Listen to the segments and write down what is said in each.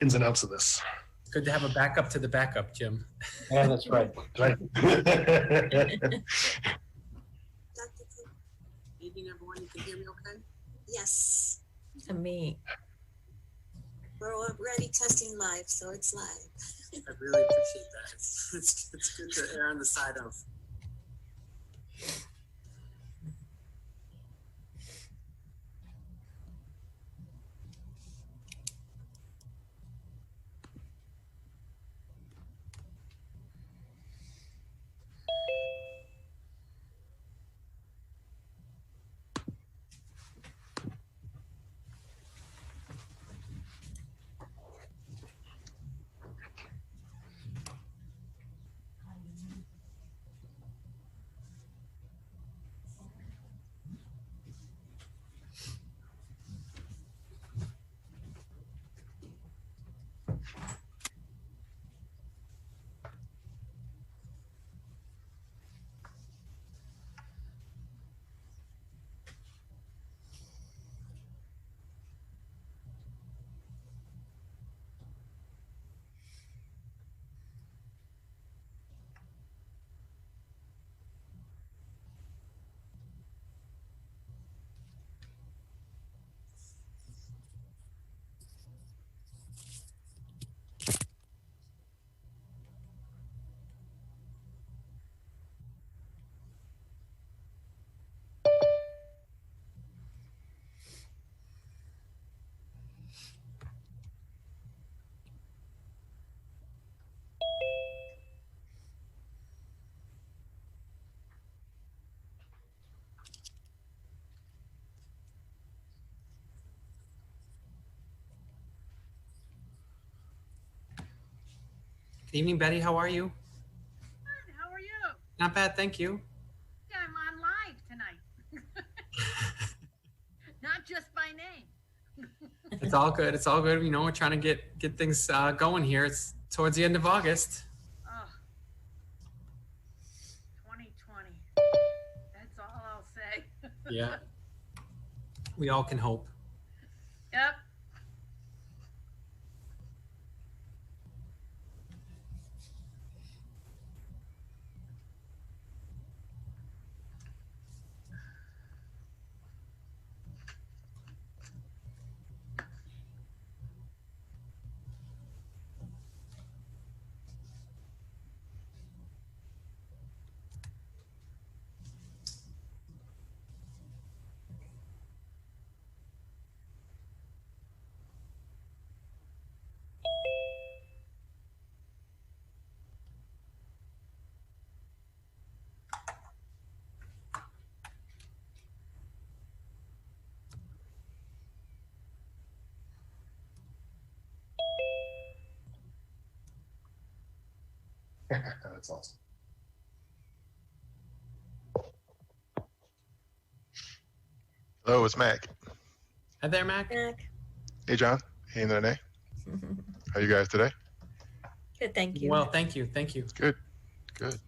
ins and outs of this. Good to have a backup to the backup, Jim. Yeah, that's right. Right. Evening, everyone. You can hear me okay? Yes, To me. we're already testing live, so it's live. I really appreciate that. It's good to err on the side of. Good evening, Betty. How are you? Good. How are you? Not bad, thank you. Yeah, I'm on live tonight. Not just by name. It's all good. It's all good. You know, we're trying to get things going here. It's towards the end of August. Oh, 2020. That's all I'll say. Yeah. We all can hope. Yep. That's awesome. Hello, it's Mac. Hi there, Mac. Hey, John. Hey, Nene. How you guys today? Good, thank you. Well, thank you. Thank you. Good. Good.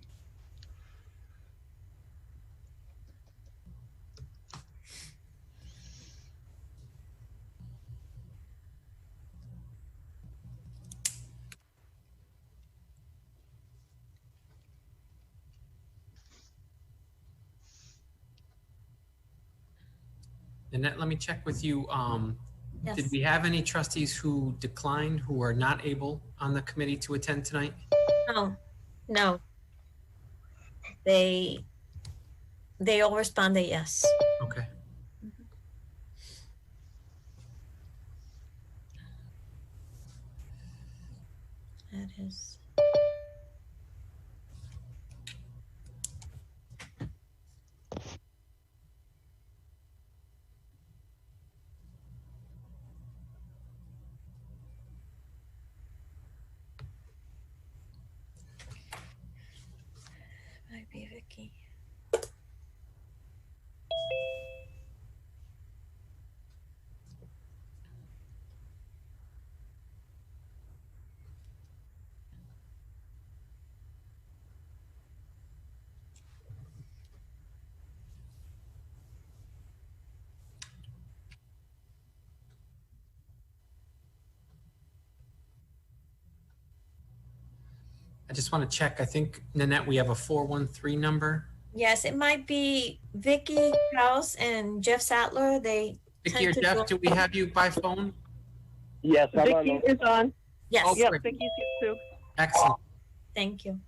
Annette, let me check with you. Yes. Did we have any trustees who declined, who are not able on the committee to attend tonight? No. They all responded yes. Okay. That is. Might be Vicky. I just want to check. I think, Nanette, we have a 413 number. Yes, it might be Vicky Kraus and Jeff Sattler. They Vicky or tend to Jeff, go- do we have you by phone? Yes, I'm on. Vicky is on. Yes, Oh, Yep, great. Vicky's here too. Excellent. thank you.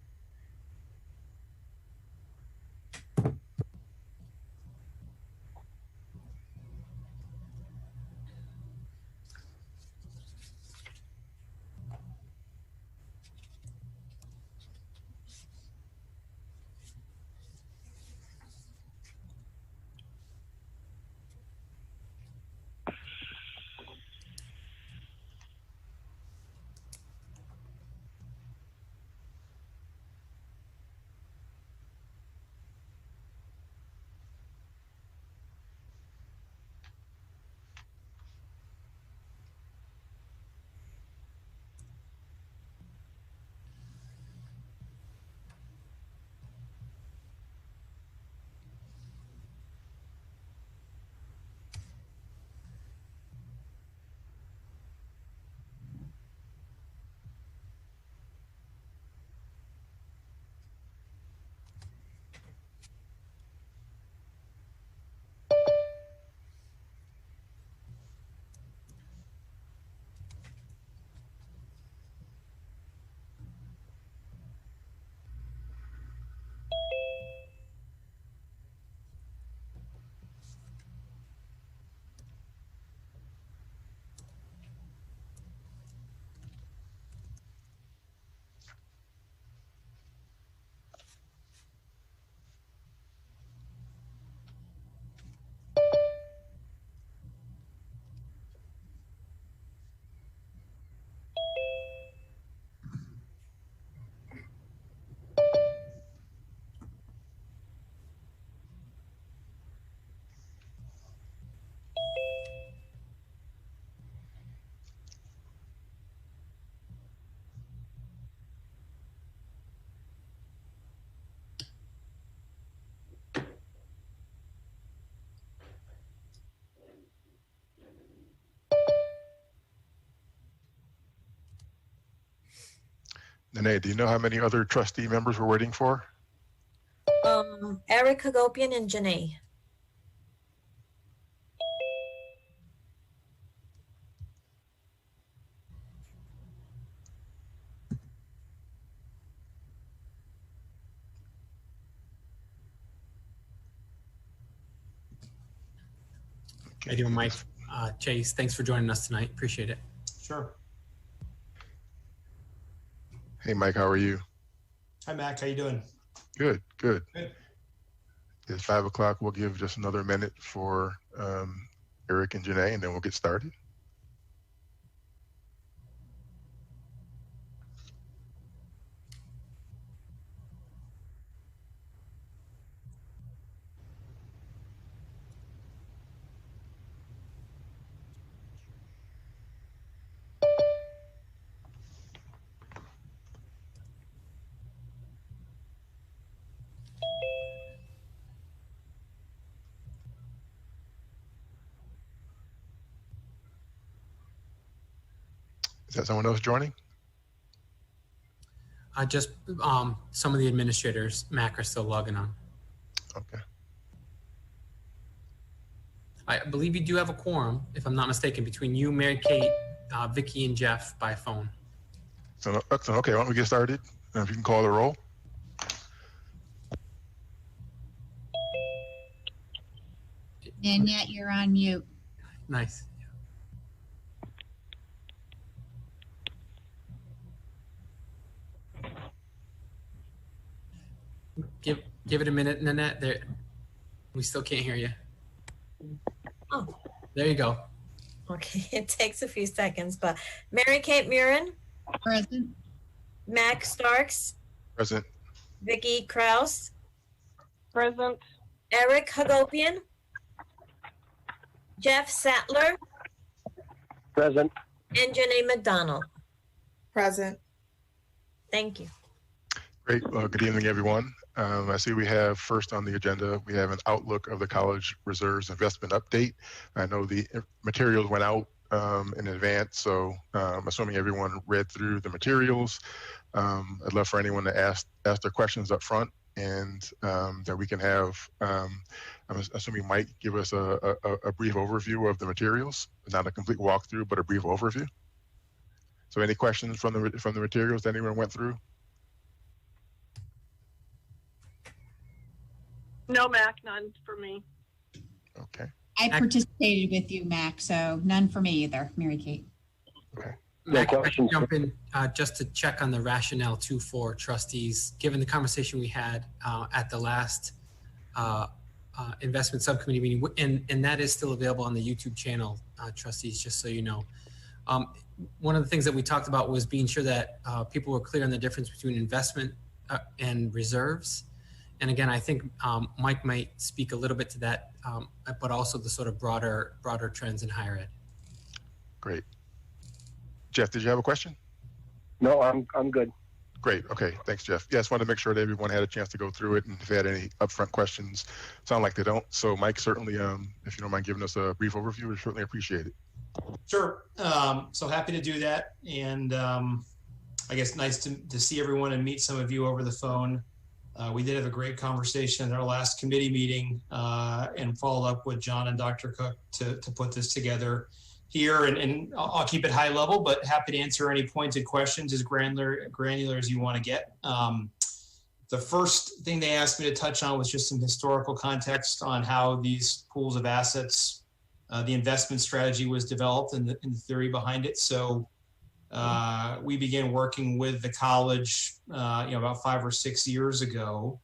Nene, do you know how many other trustee members we're waiting for? Eric Hagopian and Janae. How you doing, Mike? Chase, thanks for joining us tonight. Appreciate it. Sure. Hey, Mike, how are you? Hi, Mac. How you doing? Good, good. Good. It's 5 o'clock. We'll give just another minute for Eric and Janae, and then we'll get started. Is that someone else joining? Just some of the administrators, Mac, are still logging on. Okay. I believe you do have a quorum, if I'm not mistaken, between you, Mary Kate, Vicky, and Jeff by phone. So, excellent. Okay, why don't we get started? If you can call the roll. Nanette, you're on mute. Nice. Give it a minute, Nanette. There, we still can't hear you. Oh, There you go. okay. It takes a few seconds, but Mary Kate Murin, Present. Mac Starks, Present. Vicky Kraus, Present. Eric Hagopian, Jeff Sattler, Present. and Janae McDonald. Present. Thank you. Great. Good evening, everyone. I see we have first on the agenda, we have an outlook of the college reserves investment update. I know the materials went out in advance. So assuming everyone read through the materials, I'd love for anyone to ask their questions up front, and that we can have, I'm assuming Mike give us a brief overview of the materials, not a complete walkthrough, but a brief overview. So any questions from the materials that anyone went through? No, Mac, none for me. Okay. I participated with you, Mac, so none for me either, Mary Kate. Okay. Mac, if I can questions. jump in just to check on the rationale too for trustees, given the conversation we had at the last investment subcommittee meeting, and that is still available on the YouTube channel, trustees, just so you know. One of the things that we talked about was being sure that people were clear on the difference between investment and reserves. And again, I think Mike might speak a little bit to that, but also the sort of broader trends in higher ed. Great. Jeff, did you have a question? No, I'm good. Great. Okay. Thanks, Jeff. Yeah, I just wanted to make sure that everyone had a chance to go through it, and if they had any upfront questions, sound like they don't. So Mike, certainly, if you don't mind giving us a brief overview, we certainly appreciate it. Sure. So happy to do that. And I guess nice to see everyone and meet some of you over the phone. We did have a great conversation at our last committee meeting and followed up with John and Dr. Cook to put this together here. And I'll keep it high level, but happy to answer any pointed questions as granular as you want to get. The first thing they asked me to touch on was just some historical context on how these pools of assets, the investment strategy was developed and the theory behind it. So we began working with the college, about 5 or 6 years ago.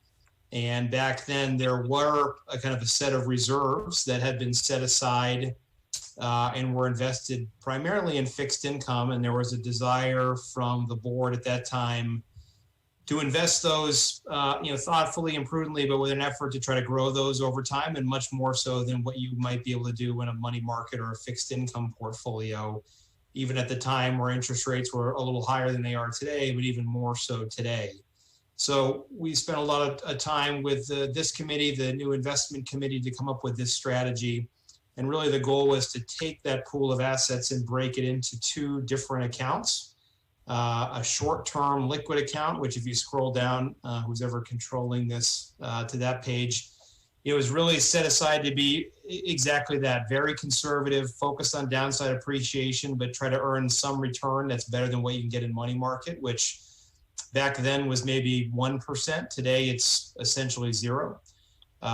And back then there were a kind of a set of reserves that had been set aside and were invested primarily in fixed income. And there was a desire from the board at that time to invest those, thoughtfully and prudently, but with an effort to try to grow those over time, and much more so than what you might be able to do in a money market or a fixed income portfolio, even at the time where interest rates were a little higher than they are today, but even more so today. So we spent a lot of time with this committee, the new investment committee, to come up with this strategy. And really the goal was to take that pool of assets and break it into 2 different accounts. A short-term liquid account, which if you scroll down, who's ever controlling this to that page, it was really set aside to be exactly that, very conservative, focused on downside appreciation, but try to earn some return that's better than what you can get in money market, which back then was maybe 1%. Today, it's essentially 0.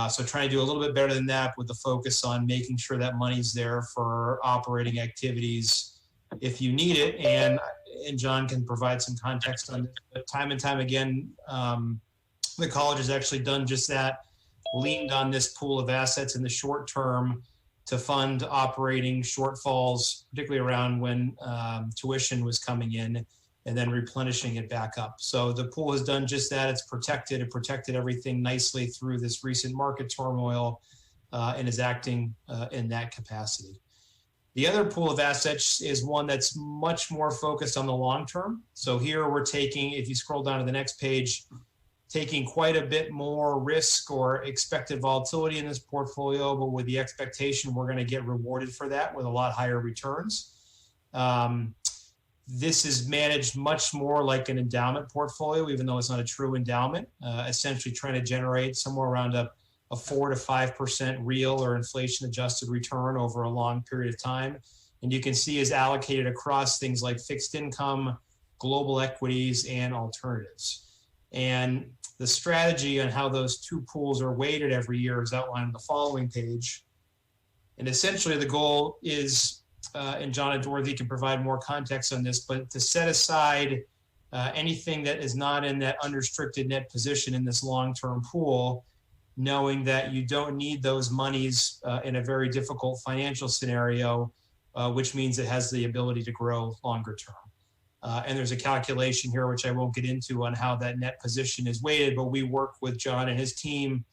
So trying to do a little bit better than that with the focus on making sure that money's there for operating activities if you need it. And John can provide some context on this, but time and time again, the college has actually done just that, leaned on this pool of assets in the short term to fund operating shortfalls, particularly around when tuition was coming in, and then replenishing it back up. So the pool has done just that. It's protected. It protected everything nicely through this recent market turmoil and is acting in that capacity. The other pool of assets is one that's much more focused on the long term. So here we're taking, if you scroll down to the next page, taking quite a bit more risk or expected volatility in this portfolio, but with the expectation we're going to get rewarded for that with a lot higher returns. This is managed much more like an endowment portfolio, even though it's not a true endowment, essentially trying to generate somewhere around a 4 to 5% real or inflation adjusted return over a long period of time. And you can see is allocated across things like fixed income, global equities, and alternatives. And the strategy on how those 2 pools are weighted every year is outlined on the following page. And essentially the goal is, and John and Dorothy can provide more context on this, but to set aside anything that is not in that unrestricted net position in this long-term pool, knowing that you don't need those monies in a very difficult financial scenario, which means it has the ability to grow longer term. And there's a calculation here, which I won't get into, on how that net position is weighted, but we work with John and his team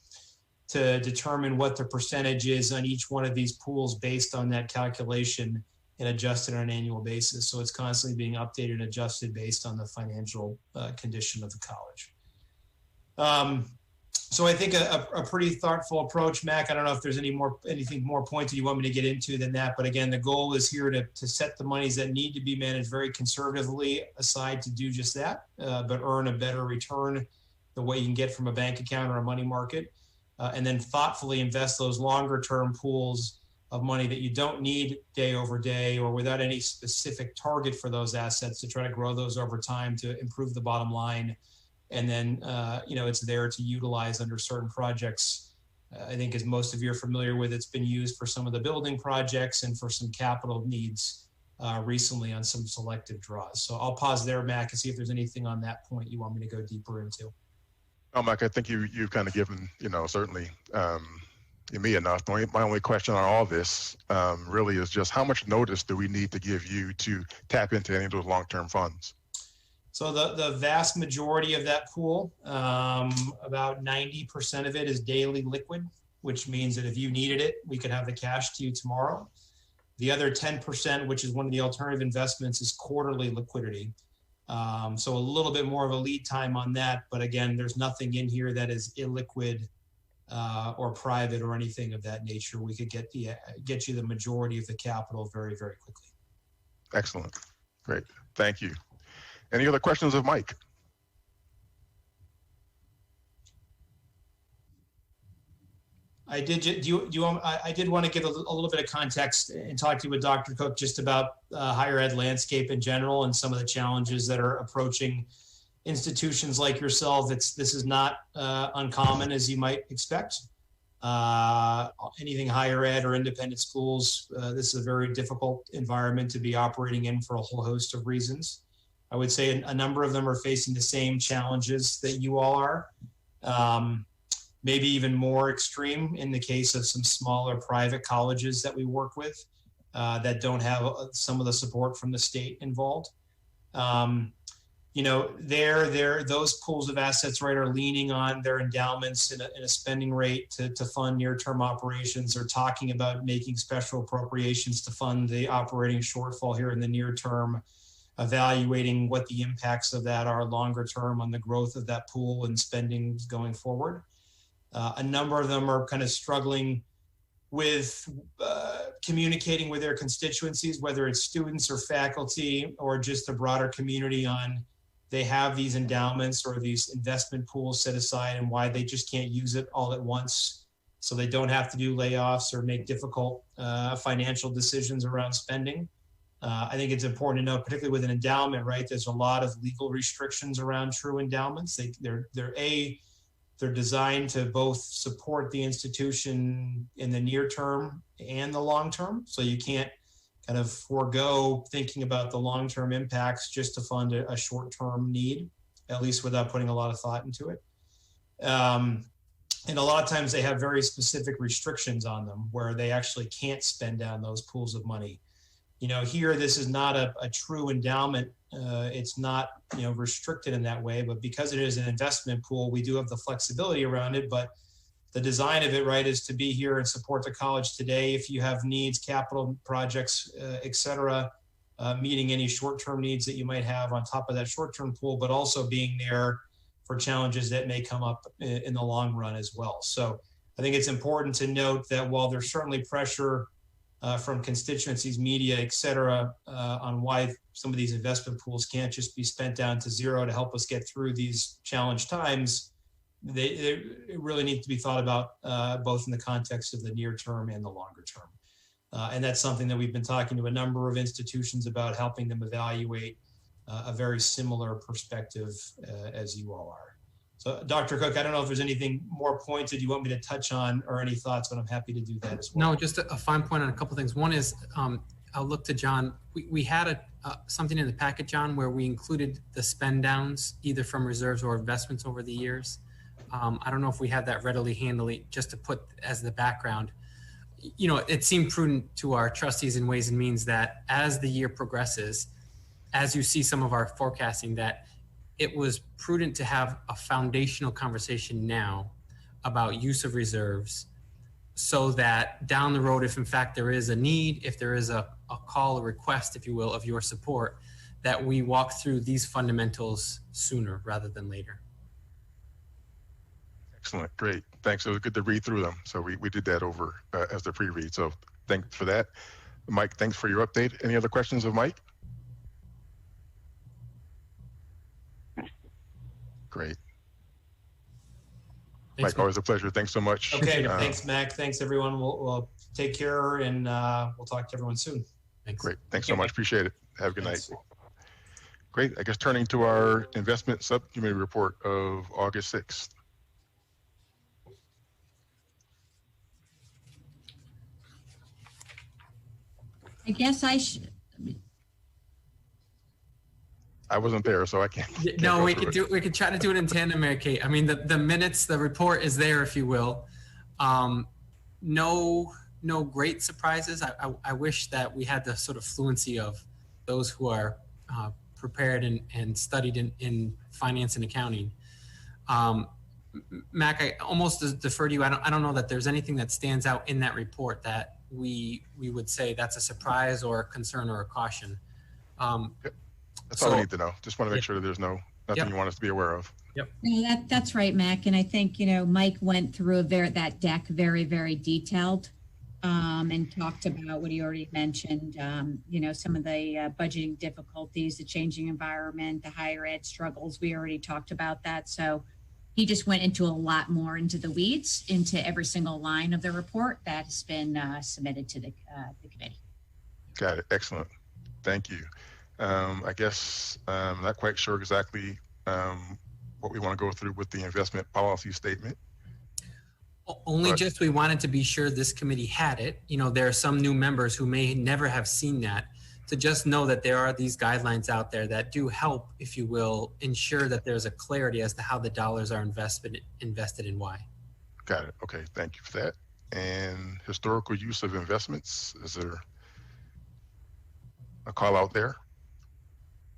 to determine what the percentage is on each one of these pools based on that calculation and adjusted on an annual basis. So it's constantly being updated and adjusted based on the financial condition of the college. So I think a pretty thoughtful approach, Mac. I don't know if there's anything more pointed you want me to get into than that. But again, the goal is here to set the monies that need to be managed very conservatively aside to do just that, but earn a better return the way you can get from a bank account or a money market. And then thoughtfully invest those longer term pools of money that you don't need day over day or without any specific target for those assets to try to grow those over time to improve the bottom line. And then, it's there to utilize under certain projects. I think as most of you are familiar with, it's been used for some of the building projects and for some capital needs recently on some selective draws. So I'll pause there, Mac, and see if there's anything on that point you want me to go deeper into. No, Mike, I think you've kind of given, certainly me enough. My only question on all this really is just how much notice do we need to give you to tap into any of those long-term funds? So the vast majority of that pool, about 90% of it is daily liquid, which means that if you needed it, we could have the cash to you tomorrow. The other 10%, which is one of the alternative investments, is quarterly liquidity. So a little bit more of a lead time on that. But again, there's nothing in here that is illiquid or private or anything of that nature. We could get you the majority of the capital very, very quickly. Excellent. Great. Thank you. Any other questions of Mike? I did want to give a little bit of context and talk to you with Dr. Cook just about higher ed landscape in general and some of the challenges that are approaching institutions like yourself. This is not uncommon as you might expect. Anything higher ed or independent schools, this is a very difficult environment to be operating in for a whole host of reasons. I would say a number of them are facing the same challenges that you all are, maybe even more extreme in the case of some smaller private colleges that we work with that don't have some of the support from the state involved. Those pools of assets, right, are leaning on their endowments in a spending rate to fund near-term operations, or talking about making special appropriations to fund the operating shortfall here in the near term, evaluating what the impacts of that are longer term on the growth of that pool and spending going forward. A number of them are kind of struggling with communicating with their constituencies, whether it's students or faculty or just the broader community, on they have these endowments or these investment pools set aside and why they just can't use it all at once, so they don't have to do layoffs or make difficult financial decisions around spending. I think it's important to note, particularly with an endowment, right, there's a lot of legal restrictions around true endowments. They're designed to both support the institution in the near term and the long term. So you can't kind of forego thinking about the long-term impacts just to fund a short-term need, at least without putting a lot of thought into it. And a lot of times they have very specific restrictions on them where they actually can't spend down those pools of money. Here, this is not a true endowment. It's not, restricted in that way, but because it is an investment pool, we do have the flexibility around it. But the design of it, right, is to be here and support the college today. If you have needs, capital projects, et cetera, meeting any short-term needs that you might have on top of that short-term pool, but also being there for challenges that may come up in the long run as well. So I think it's important to note that while there's certainly pressure from constituencies, media, et cetera, on why some of these investment pools can't just be spent down to zero to help us get through these challenged times, they really need to be thought about both in the context of the near term and the longer term. And that's something that we've been talking to a number of institutions about, helping them evaluate a very similar perspective as you all are. So Dr. Cook, I don't know if there's anything more pointed you want me to touch on or any thoughts, but I'm happy to do that as well. No, just a fine point on a couple things. One is, I'll look to John. We had something in the packet, John, where we included the spend downs, either from reserves or investments over the years. I don't know if we have that readily handily, just to put as the background. It seemed prudent to our trustees in Ways and Means that as the year progresses, as you see some of our forecasting, that it was prudent to have a foundational conversation now about use of reserves, so that down the road, if in fact there is a need, if there is a call, a request, if you will, of your support, that we walk through these fundamentals sooner rather than later. Excellent, great. Thanks. It was good to read through them. So we did that over as the pre-read. So thanks for that. Mike, thanks for your update. Any other questions of Mike? Great. Thanks, Mike, always a pleasure. Thanks so much. Okay, thanks, Mac. Thanks, everyone. We'll take care, and we'll talk to everyone soon. Thanks. Great. Thanks so much. Appreciate it. Have a good Thanks. night. Great. I guess turning to our investment subcommittee report of August 6th. I guess I should, I wasn't there, so I can't. No, go we through could it. we could try to do it in tandem, Mary Kate. I mean, the minutes, the report is there, if you will. No great surprises. I wish that we had the sort of fluency of those who are prepared and studied in finance and accounting. Mac, I almost defer to you. I don't know that there's anything that stands out in that report that we would say that's a surprise or a concern or a caution. That's all I need to know. Just want to make sure that there's nothing you want us to be aware of. no, that's right, Mac. And I think, Mike went through that deck very, very detailed and talked about what he already mentioned, some of the budgeting difficulties, the changing environment, the higher ed struggles. We already talked about that. So he just went into a lot more into the weeds, into every single line of the report that has been submitted to the committee. Got it. Excellent. Thank you. I guess I'm not quite sure exactly what we want to go through with the investment policy statement. Only But- just we wanted to be sure this committee had it. There are some new members who may never have seen that, to just know that there are these guidelines out there that do help, if you will, ensure that there's a clarity as to how the dollars are invested and why. Got it. Okay. Thank you for that. And historical use of investments. Is there a call out there?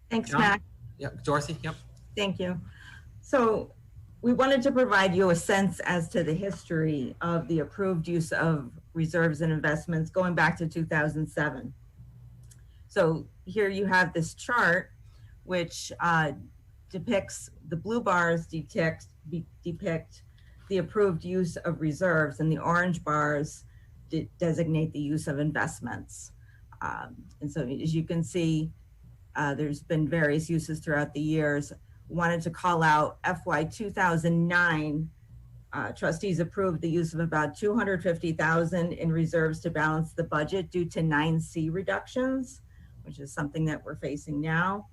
Thanks, John? Mac. Yep. Dorothy? Yep. Thank you. So we wanted to provide you a sense as to the history of the approved use of reserves and investments going back to 2007. So here you have this chart, which depicts the blue bars depict the approved use of reserves, and the orange bars designate the use of investments. And so as you can see, there's been various uses throughout the years. Wanted to call out FY 2009, trustees approved the use of about $250,000 in reserves to balance the budget due to 9C reductions, which is something that we're facing now.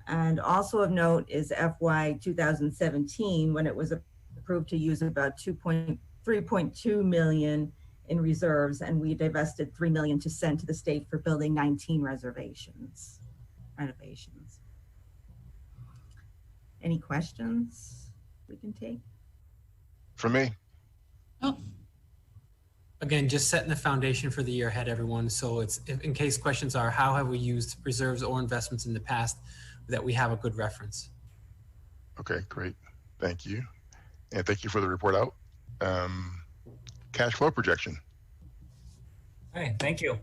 And also of note is FY 2017, when it was approved to use about 3.2 million in reserves, and we divested 3 million to send to the state for building 19 renovations. Any questions we can take? For me? Oh, Again, just setting the foundation for the year ahead, everyone. So in case questions are, how have we used reserves or investments in the past, that we have a good reference. Okay, great. Thank you. And thank you for the report out. Cash flow projection. Okay, thank you.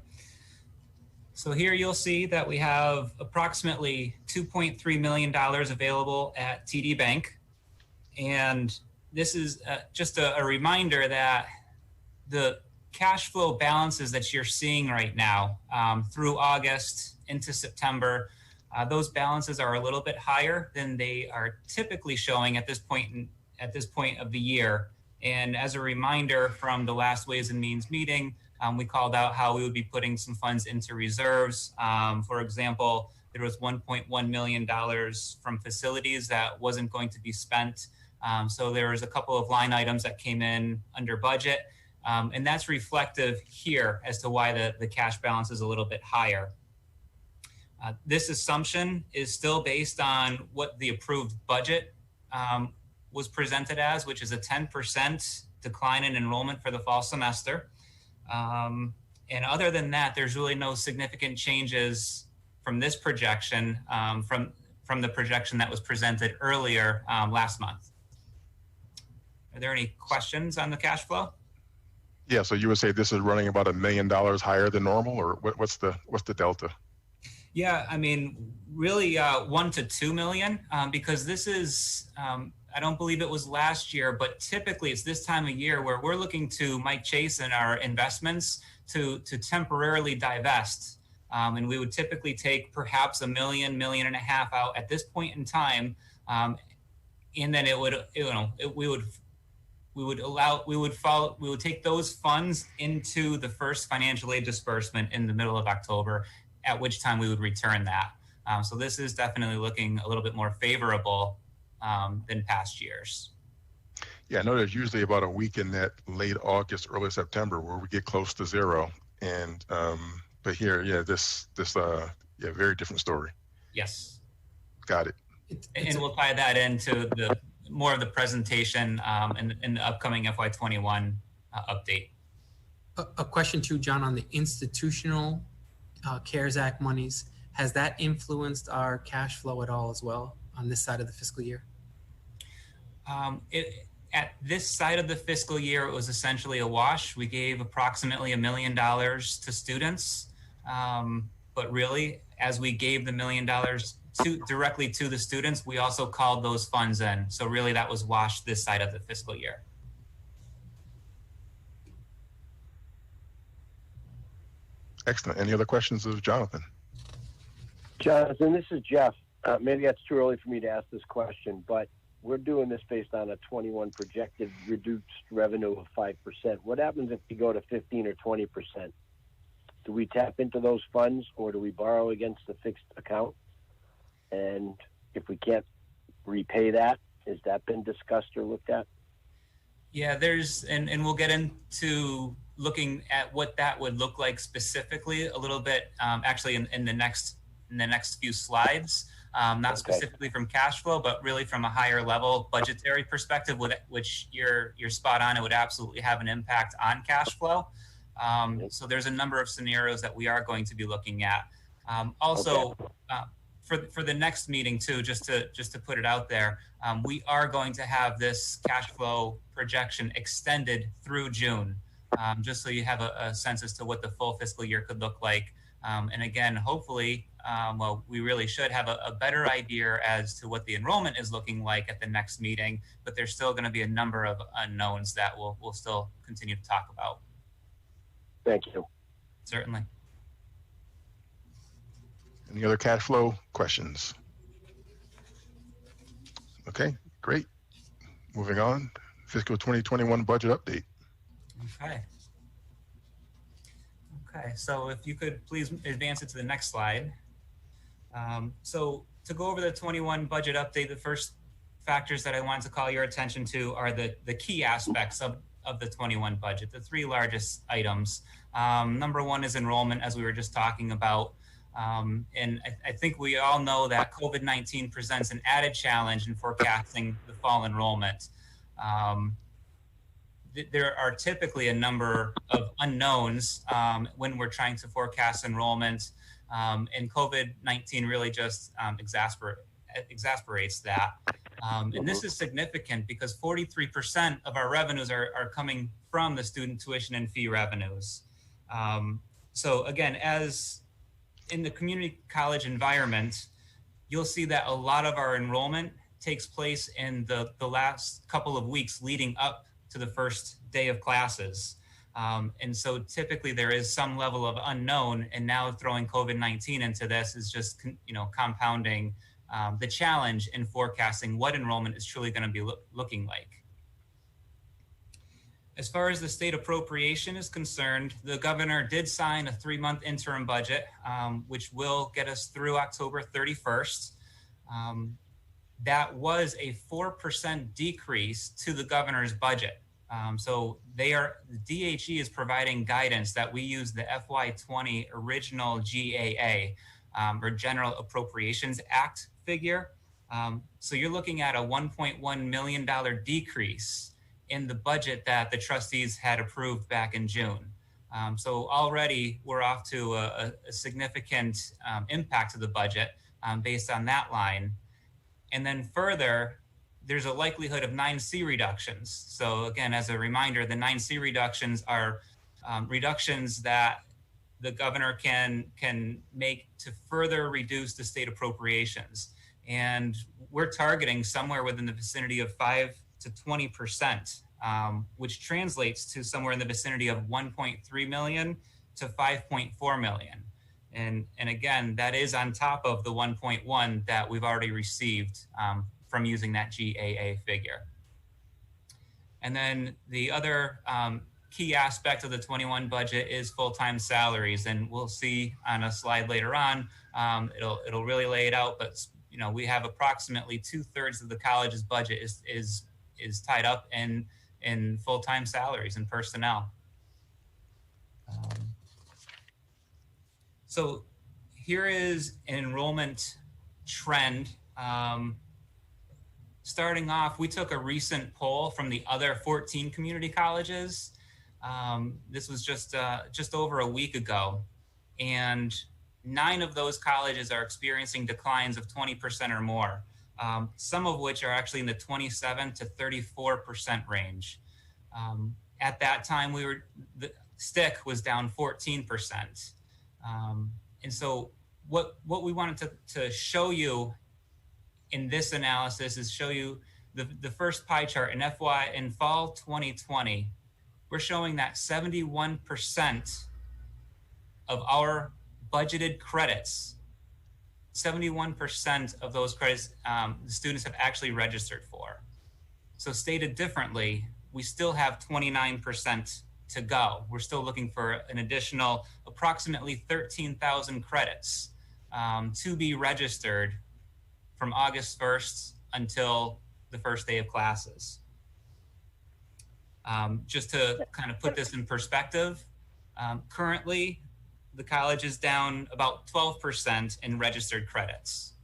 So here you'll see that we have approximately $2.3 million available at TD Bank. And this is just a reminder that the cash flow balances that you're seeing right now through August into September, those balances are a little bit higher than they are typically showing at this point of the year. And as a reminder from the last Ways and Means meeting, we called out how we would be putting some funds into reserves. For example, there was $1.1 million from facilities that wasn't going to be spent. So there was a couple of line items that came in under budget. And that's reflective here as to why the cash balance is a little bit higher. This assumption is still based on what the approved budget was presented as, which is a 10% decline in enrollment for the fall semester. And other than that, there's really no significant changes from this projection, from the projection that was presented earlier last month. Are there any questions on the cash flow? Yeah, so you would say this is running about $1 million higher than normal, or what's the delta? Yeah, I mean, really 1 to 2 million, because this is I don't believe it was last year, but typically it's this time of year where we're looking to Mike Chase and our investments to temporarily divest. And we would typically take perhaps $1 million, $1.5 million out at this point in time. And then it would, we would take those funds into the first financial aid disbursement in the middle of October, at which time we would return that. So this is definitely looking a little bit more favorable than past years. Yeah, I know there's usually about a week in that late August, early September where we get close to zero. And but here, yeah, this very different story. Yes. Got it. And we'll tie that into the more of the presentation in the upcoming FY21 update. A question too, John, on the institutional CARES Act monies. Has that influenced our cash flow at all as well on this side of the fiscal year? At this side of the fiscal year, it was essentially a wash. We gave approximately $1 million to students. But really, as we gave the $1 million directly to the students, we also called those funds in. So really that was washed this side of the fiscal year. Excellent. Any other questions of Jonathan? Jonathan, this is Jeff. Maybe that's too early for me to ask this question, but we're doing this based on a 21 projected reduced revenue of 5%. What happens if we go to 15 or 20%? Do we tap into those funds or do we borrow against the fixed account? And if we can't repay that, has that been discussed or looked at? Yeah, and we'll get into looking at what that would look like specifically a little bit, actually in the next few slides, not specifically from cash flow, but really from a higher level budgetary perspective, which you're spot on. It would absolutely have an impact on cash flow. So there's a number of scenarios that we are going to be looking at. For the next meeting too, just to put it out there, we are going to have this cash flow projection extended through June, just so you have a sense as to what the full fiscal year could look like. And again, hopefully, we really should have a better idea as to what the enrollment is looking like at the next meeting, but there's still going to be a number of unknowns that we'll still continue to talk about. Thank you. Certainly. Any other cash flow questions? Okay, great. Moving on, fiscal 2021 budget update. Okay, so if you could please advance it to the next slide. So to go over the 21 budget update, the first factors that I wanted to call your attention to are the key aspects of the 21 budget, the three largest items. Number one is enrollment, as we were just talking about. And I think we all know that COVID-19 presents an added challenge in forecasting the fall enrollment. There are typically a number of unknowns when we're trying to forecast enrollment, and COVID-19 really just exasperates that. And this is significant because 43% of our revenues are coming from the student tuition and fee revenues. So again, as in the community college environment, you'll see that a lot of our enrollment takes place in the last couple of weeks leading up to the first day of classes. And so typically there is some level of unknown, and now throwing COVID-19 into this is just, compounding the challenge in forecasting what enrollment is truly going to be looking like. As far as the state appropriation is concerned, the governor did sign a 3-month interim budget, which will get us through October 31st. That was a 4% decrease to the governor's budget. So the DHE is providing guidance that we use the FY20 original GAA, or General Appropriations Act figure. So you're looking at a $1.1 million decrease in the budget that the trustees had approved back in June. So already we're off to a significant impact to the budget based on that line. And then further, there's a likelihood of 9C reductions. So again, as a reminder, the 9C reductions are reductions that the governor can make to further reduce the state appropriations. And we're targeting somewhere within the vicinity of 5 to 20%, which translates to somewhere in the vicinity of 1.3 million to 5.4 million. And again, that is on top of the 1.1 that we've already received from using that GAA figure. And then the other key aspect of the 21 budget is full-time salaries. And we'll see on a slide later on, it'll really lay it out, but you know, we have approximately 2/3 of the college's budget is tied up in full-time salaries and personnel. So here is an enrollment trend. Starting off, we took a recent poll from the other 14 community colleges. This was just over a week ago, and 9 of those colleges are experiencing declines of 20% or more, some of which are actually in the 27 to 34% range. At that time, the STIC was down 14%. And so what we wanted to show you in this analysis is show you the first pie chart in fall 2020. We're showing that 71% of our budgeted credits, 71% of those credits the students have actually registered for. So stated differently, we still have 29% to go. We're still looking for an additional approximately 13,000 credits to be registered from August 1st until the first day of classes. Just to kind of put this in perspective, currently the college is down about 12% in registered credits.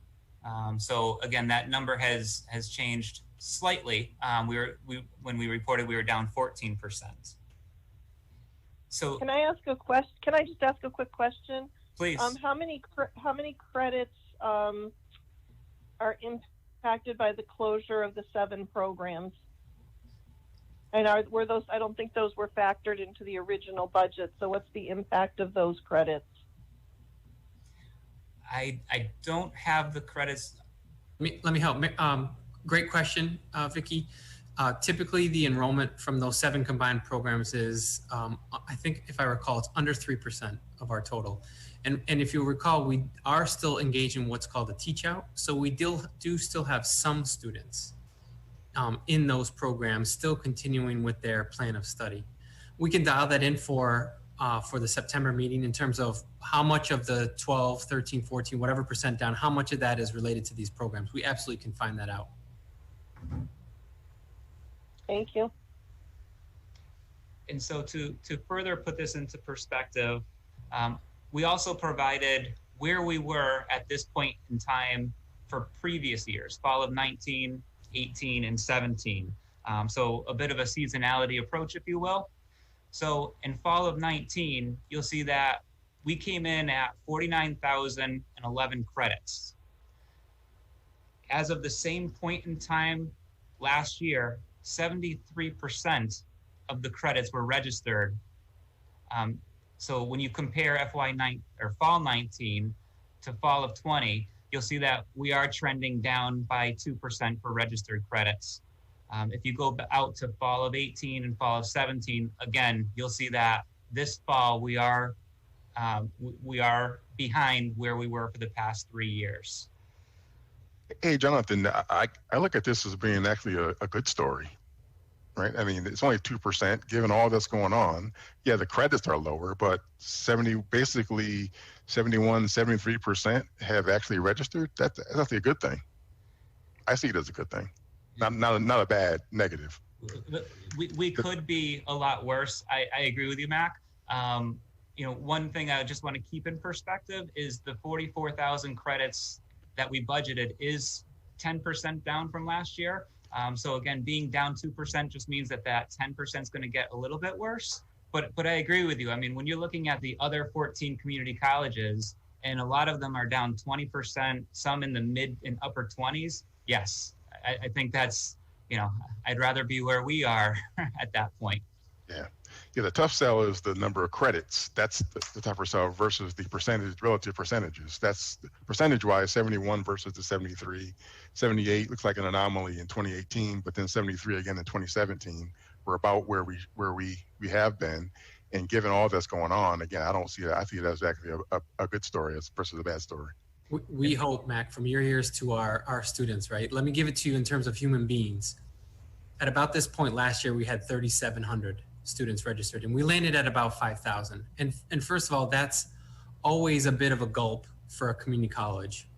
So again, that number has changed slightly. When we reported, we were down 14%. So can I ask a question? Can I just ask a quick question? Please. How many credits are impacted by the closure of the 7 programs? And were those? I don't think those were factored into the original budget. So what's the impact of those credits? I don't have the credits. Let me help. Great question, Vicki. Typically, the enrollment from those 7 combined programs is, I think if I recall, it's under 3% of our total. And if you recall, we are still engaged in what's called a teach out. So we do still have some students in those programs still continuing with their plan of study. We can dial that in for the September meeting in terms of how much of the 12, 13, 14, whatever percent down, how much of that is related to these programs. We absolutely can find that out. Thank you. And so to further put this into perspective, we also provided where we were at this point in time for previous years, fall of 19, 18, and 17. So a bit of a seasonality approach, if you will. So in fall of 19, you'll see that we came in at 49,011 credits. As of the same point in time last year, 73% of the credits were registered. So when you compare fall 19 to fall of 20, you'll see that we are trending down by 2% for registered credits. If you go out to fall of 18 and fall of 17, again, you'll see that this fall we are behind where we were for the past 3 years. Hey, Jonathan, I look at this as being actually a good story, right? I mean, it's only 2%, given all that's going on. Yeah, the credits are lower, but basically 71, 73% have actually registered. That's actually a good thing. I see it as a good thing, not a bad negative. We could be a lot worse. I agree with you, Mac. One thing I just want to keep in perspective is the 44,000 credits that we budgeted is 10% down from last year. So again, being down 2% just means that 10% is going to get a little bit worse. But I agree with you. I mean, when you're looking at the other 14 community colleges, and a lot of them are down 20%, some in the mid and upper 20s, yes, I think that's, I'd rather be where we are at that point. Yeah. Yeah, the tough sell is the number of credits. That's the tougher sell versus the relative percentages. That's percentage-wise, 71 versus the 73. 78 looks like an anomaly in 2018, but then 73 again in 2017. We're about where we have been. And given all that's going on, again, I don't see that. I see it as actually a good story as versus a bad story. We hope, Mac, from your ears to our students, right? Let me give it to you in terms of human beings. At about this point last year, we had 3,700 students registered, and we landed at about 5,000. And first of all, that's always a bit of a gulp for a community college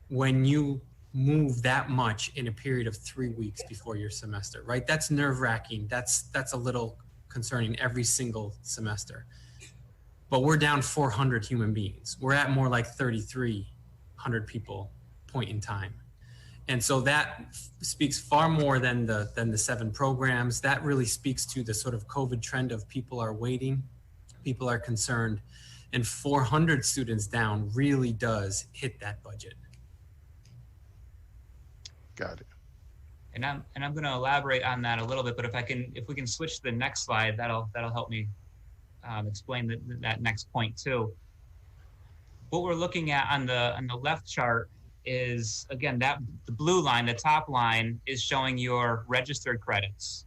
when you move that much in a period of 3 weeks before your semester, right? That's nerve-wracking. That's a little concerning every single semester. But we're down 400 human beings. We're at more like 3,300 people point in time. And so that speaks far more than the 7 programs. That really speaks to the sort of COVID trend of people are waiting, people are concerned, and 400 students down really does hit that budget. Got it. And I'm going to elaborate on that a little bit, but if we can switch to the next slide, that'll help me explain that next point too. What we're looking at on the left chart is, again, that the blue line, the top line, is showing your registered credits,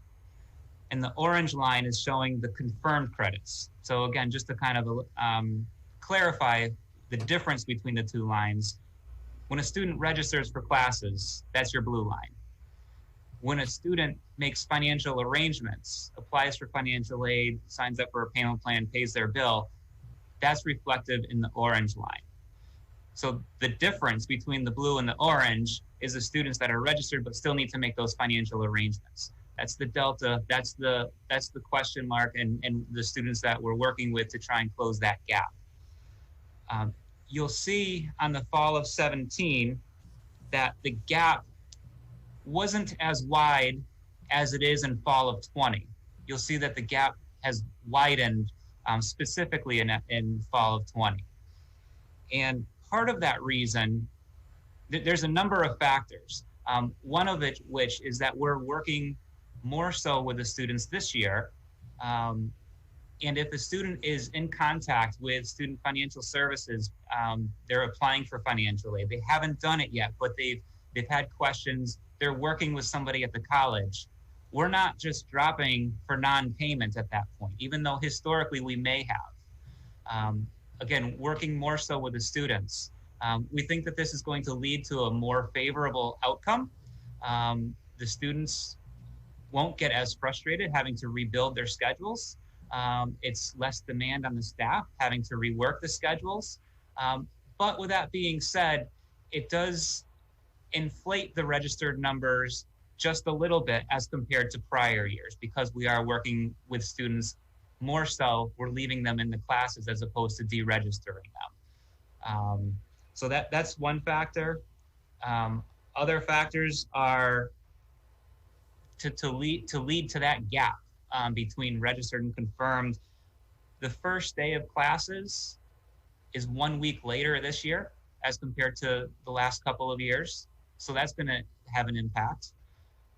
and the orange line is showing the confirmed credits. So again, just to kind of clarify the difference between the two lines, when a student registers for classes, that's your blue line. When a student makes financial arrangements, applies for financial aid, signs up for a payment plan, pays their bill, that's reflected in the orange line. So the difference between the blue and the orange is the students that are registered but still need to make those financial arrangements. That's the delta, that's the question mark, and the students that we're working with to try and close that gap. You'll see on the fall of 17 that the gap wasn't as wide as it is in fall of 20. You'll see that the gap has widened specifically in fall of 20. And part of that reason, there's a number of factors. One of which is that we're working more so with the students this year. And if a student is in contact with Student Financial Services, they're applying for financial aid. They haven't done it yet, but they've had questions. They're working with somebody at the college. We're not just dropping for non-payment at that point, even though historically we may have. Again, working more so with the students. We think that this is going to lead to a more favorable outcome. The students won't get as frustrated having to rebuild their schedules. It's less demand on the staff having to rework the schedules. But with that being said, it does inflate the registered numbers just a little bit as compared to prior years, because we are working with students more so. We're leaving them in the classes as opposed to deregistering them. So that's one factor. Other factors are to lead to that gap between registered and confirmed. The first day of classes is 1 week later this year as compared to the last couple of years. So that's going to have an impact.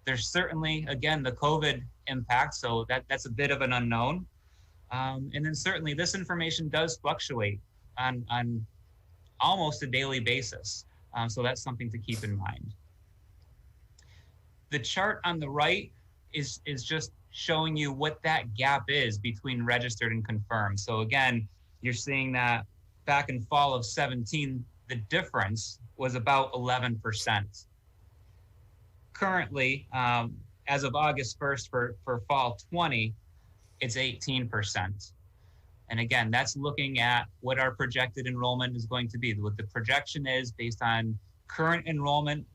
There's certainly, again, the COVID impact. So that's a bit of an unknown. And then certainly this information does fluctuate on almost a daily basis. So that's something to keep in mind. The chart on the right is just showing you what that gap is between registered and confirmed. So again, you're seeing that back in fall of 17, the difference was about 11%. Currently, as of August 1st for fall 20, it's 18%. And again, that's looking at what our projected enrollment is going to be. What the projection is based on current enrollment,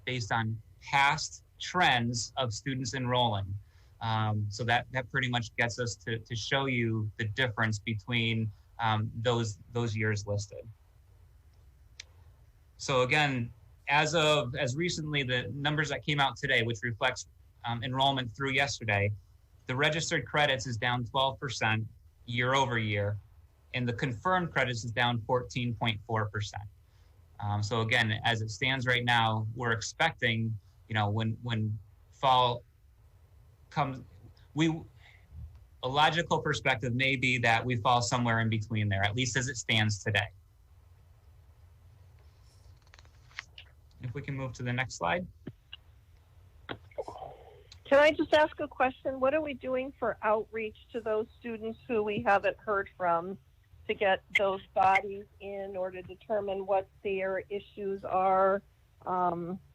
based on past trends of students enrolling. So that pretty much gets us to show you the difference between those years listed. So again, as recently, the numbers that came out today, which reflects enrollment through yesterday, the registered credits is down 12% year over year, and the confirmed credits is down 14.4%. So again, as it stands right now, we're expecting, when fall comes, a logical perspective may be that we fall somewhere in between there, at least as it stands today. If we can move to the next slide. Can I just ask a question? What are we doing for outreach to those students who we haven't heard from to get those bodies in or to determine what their issues are?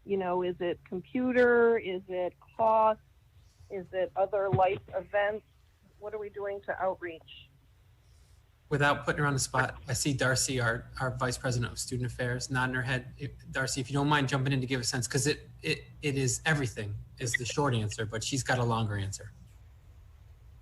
You know, is it computer? Is it cost? Is it other life events? What are we doing to outreach? Without putting her on the spot, I see Darcy, our Vice President of Student Affairs, nodding her head. Darcy, if you don't mind jumping in to give a sense, because it is everything is the short answer, but she's got a longer answer.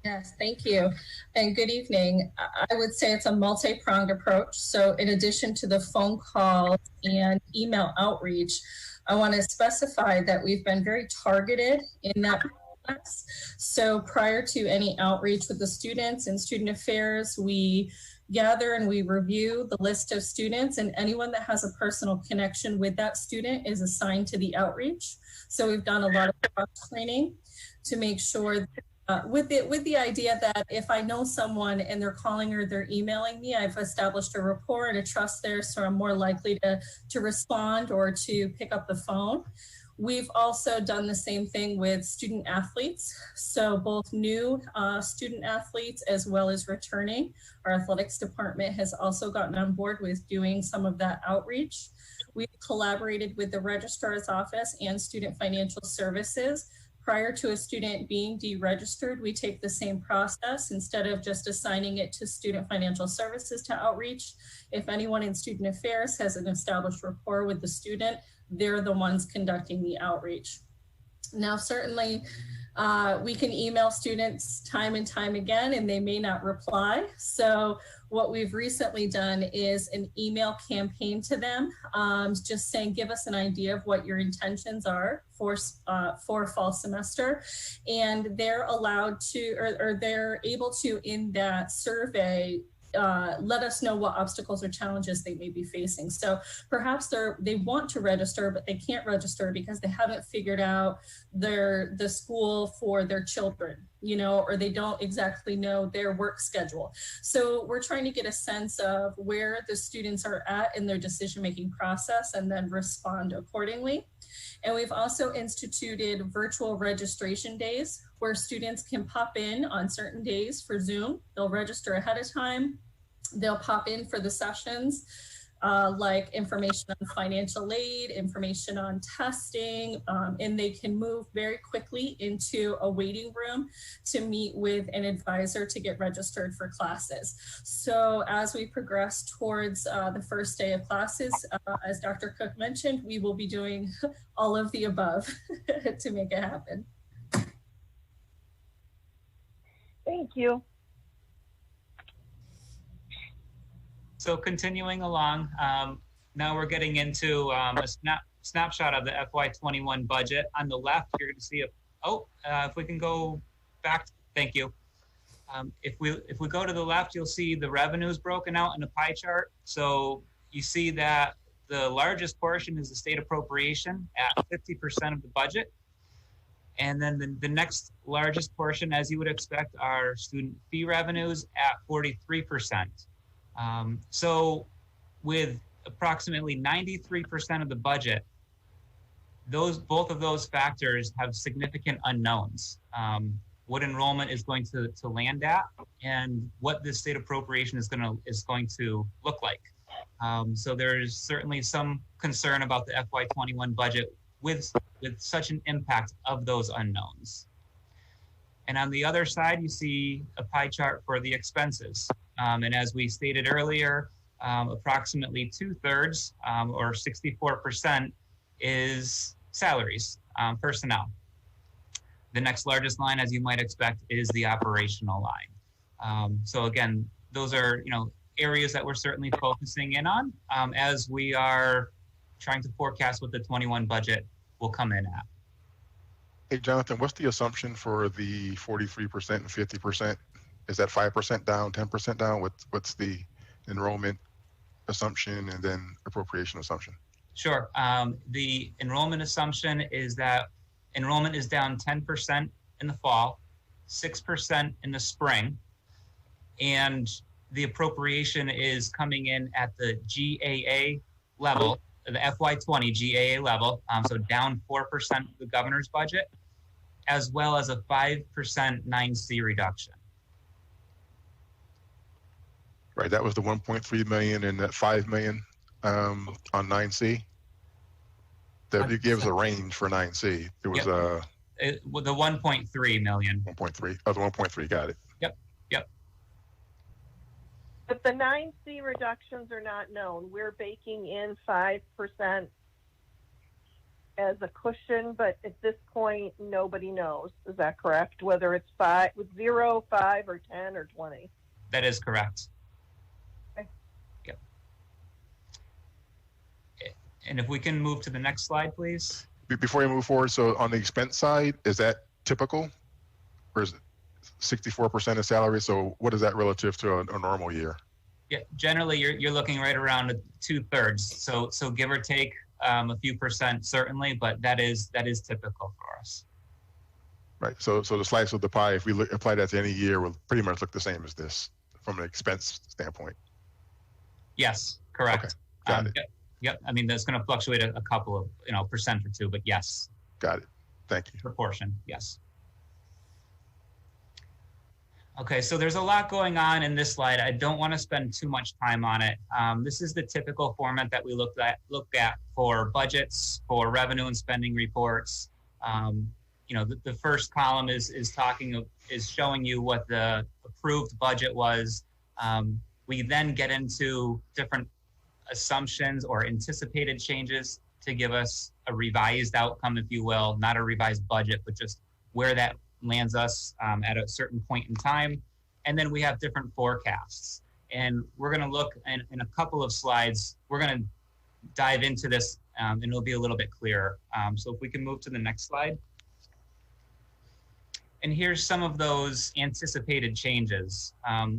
Yes, thank you. And good evening. I would say it's a multi-pronged approach. So in addition to the phone calls and email outreach, I want to specify that we've been very targeted in that process. So prior to any outreach with the students and student affairs, we gather and we review the list of students, and anyone that has a personal connection with that student is assigned to the outreach. So we've done a lot of cross-training to make sure with the idea that if I know someone and they're calling or they're emailing me, I've established a rapport and a trust there, so I'm more likely to respond or to pick up the phone. We've also done the same thing with student athletes. So both new student athletes as well as returning. Our athletics department has also gotten on board with doing some of that outreach. We've collaborated with the registrar's office and student financial services. Prior to a student being deregistered, we take the same process. Instead of just assigning it to student financial services to outreach, if anyone in student affairs has an established rapport with the student, they're the ones conducting the outreach. Now, certainly, we can email students time and time again, and they may not reply. So what we've recently done is an email campaign to them, just saying, give us an idea of what your intentions are for fall semester. And they're allowed to, or they're able to, in that survey, let us know what obstacles or challenges they may be facing. So perhaps they want to register, but they can't register because they haven't figured out the school for their children, you know, or they don't exactly know their work schedule. So we're trying to get a sense of where the students are at in their decision-making process and then respond accordingly. And we've also instituted virtual registration days where students can pop in on certain days for Zoom. They'll register ahead of time. They'll pop in for the sessions, like information on financial aid, information on testing, and they can move very quickly into a waiting room to meet with an advisor to get registered for classes. So as we progress towards the first day of classes, as Dr. Cook mentioned, we will be doing all of the above to make it happen. Thank you. So continuing along, now we're getting into a snapshot of the FY21 budget. On the left, you're going to see if we can go back, thank you. If we go to the left, you'll see the revenues broken out in a pie chart. So you see that the largest portion is the state appropriation at 50% of the budget. And then the next largest portion, as you would expect, are student fee revenues at 43%. So with approximately 93% of the budget, both of those factors have significant unknowns. What enrollment is going to land at and what the state appropriation is going to look like. So there's certainly some concern about the FY21 budget with such an impact of those unknowns. And on the other side, you see a pie chart for the expenses. And as we stated earlier, approximately 2/3 or 64% is salaries, personnel. The next largest line, as you might expect, is the operational line. So again, those are areas that we're certainly focusing in on as we are trying to forecast what the 21 budget will come in at. Hey, Jonathan, what's the assumption for the 43% and 50%? Is that 5% down, 10% down? What's the enrollment assumption and then appropriation assumption? Sure. The enrollment assumption is that enrollment is down 10% in the fall. 6% in the spring, and the appropriation is coming in at the GAA level, the FY20 GAA level, so down 4% of the governor's budget, as well as a 5% 9C reduction. Right, that was the 1.3 million and that 5 million on 9C. That you gave us a range for 9C. It was With the 1.3 million. 1.3. Oh, the 1.3. Got it. Yep. But the 9C reductions are not known. We're baking in 5% as a cushion, but at this point, nobody knows. Is that correct? Whether it's 0, 5, or 10, or 20. That is correct. Okay. Yep. And if we can move to the next slide, please. Before you move forward, so on the expense side, is that typical? Or is it 64% of salary? So what is that relative to a normal year? Yeah, generally you're looking right around 2/3. So give or take a few percent certainly, but that is typical for us. Right. So the slice of the pie, if we apply that to any year, will pretty much look the same as this from an expense standpoint. Yes, correct. Okay. Got it. Yep. I mean, that's going to fluctuate a couple of percent or two, but yes. Got it. Thank you. Proportion, yes. Okay, so there's a lot going on in this slide. I don't want to spend too much time on it. This is the typical format that we look at for budgets, for revenue and spending reports. The first column is showing you what the approved budget was. We then get into different assumptions or anticipated changes to give us a revised outcome, if you will, not a revised budget, but just where that lands us at a certain point in time. And then we have different forecasts. And we're going to look in a couple of slides, we're going to dive into this and it'll be a little bit clearer. So if we can move to the next slide. And here's some of those anticipated changes.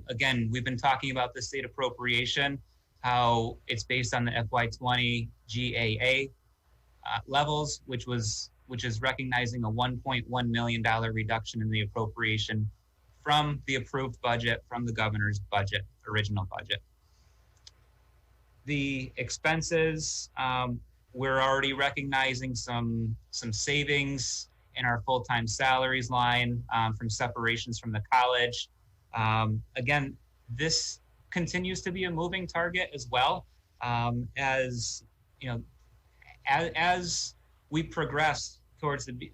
Again, we've been talking about the state appropriation, how it's based on the FY20 GAA levels, which is recognizing a $1.1 million reduction in the appropriation from the approved budget, from the governor's budget, original budget. The expenses, we're already recognizing some savings in our full-time salaries line from separations from the college. Again, this continues to be a moving target as well. As we progress towards the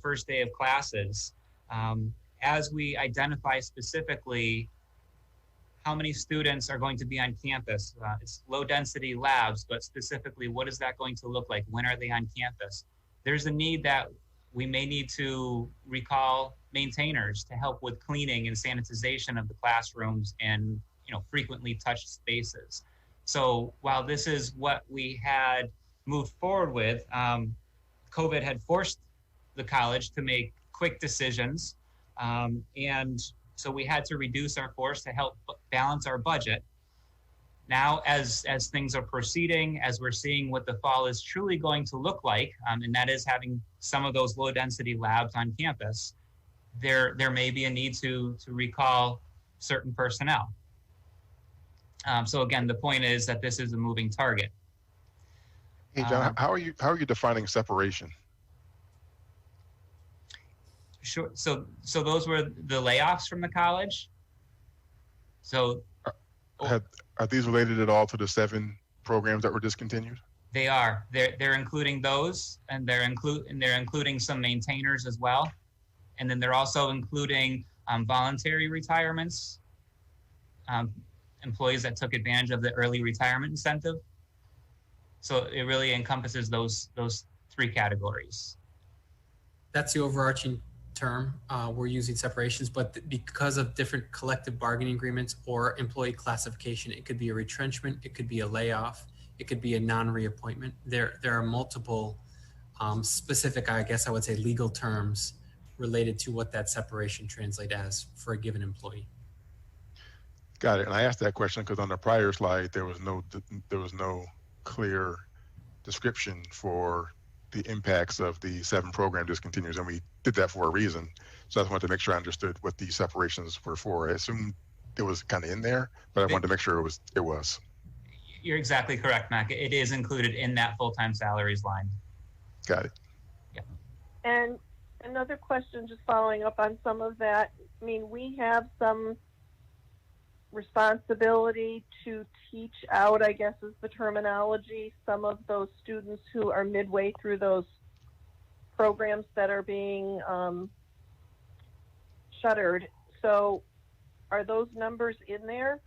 first day of classes, as we identify specifically how many students are going to be on campus. It's low density labs, but specifically, what is that going to look like? When are they on campus? There's a need that we may need to recall maintainers to help with cleaning and sanitization of the classrooms and frequently touched spaces. So while this is what we had moved forward with, COVID had forced the college to make quick decisions. And so we had to reduce our force to help balance our budget. Now, as things are proceeding, as we're seeing what the fall is truly going to look like, and that is having some of those low density labs on campus, there may be a need to recall certain personnel. So again, the point is that this is a moving target. Hey, John, how are you defining separation? Sure. So those were the layoffs from the college. So are these related at all to the 7 programs that were discontinued? They are. They're including those, and they're including some maintainers as well, and then they're also including voluntary retirements, employees that took advantage of the early retirement incentive. So it really encompasses those 3 categories. That's the overarching term. We're using separations, but because of different collective bargaining agreements or employee classification, it could be a retrenchment, it could be a layoff, it could be a non-reappointment. There are multiple specific, I guess I would say, legal terms related to what that separation translates as for a given employee. Got it. And I asked that question because on the prior slide there was no clear description for the impacts of the 7 program discontinues, and we did that for a reason. So I just wanted to make sure I understood what these separations were for. I assumed it was kind of in there, but I wanted to make sure it was. You're exactly correct, Mac. It is included in that full-time salaries line. Got it. Yeah. And another question, just following up on some of that. I mean, we have some responsibility to teach out, I guess is the terminology, some of those students who are midway through those programs that are being shuttered. So are those numbers in there?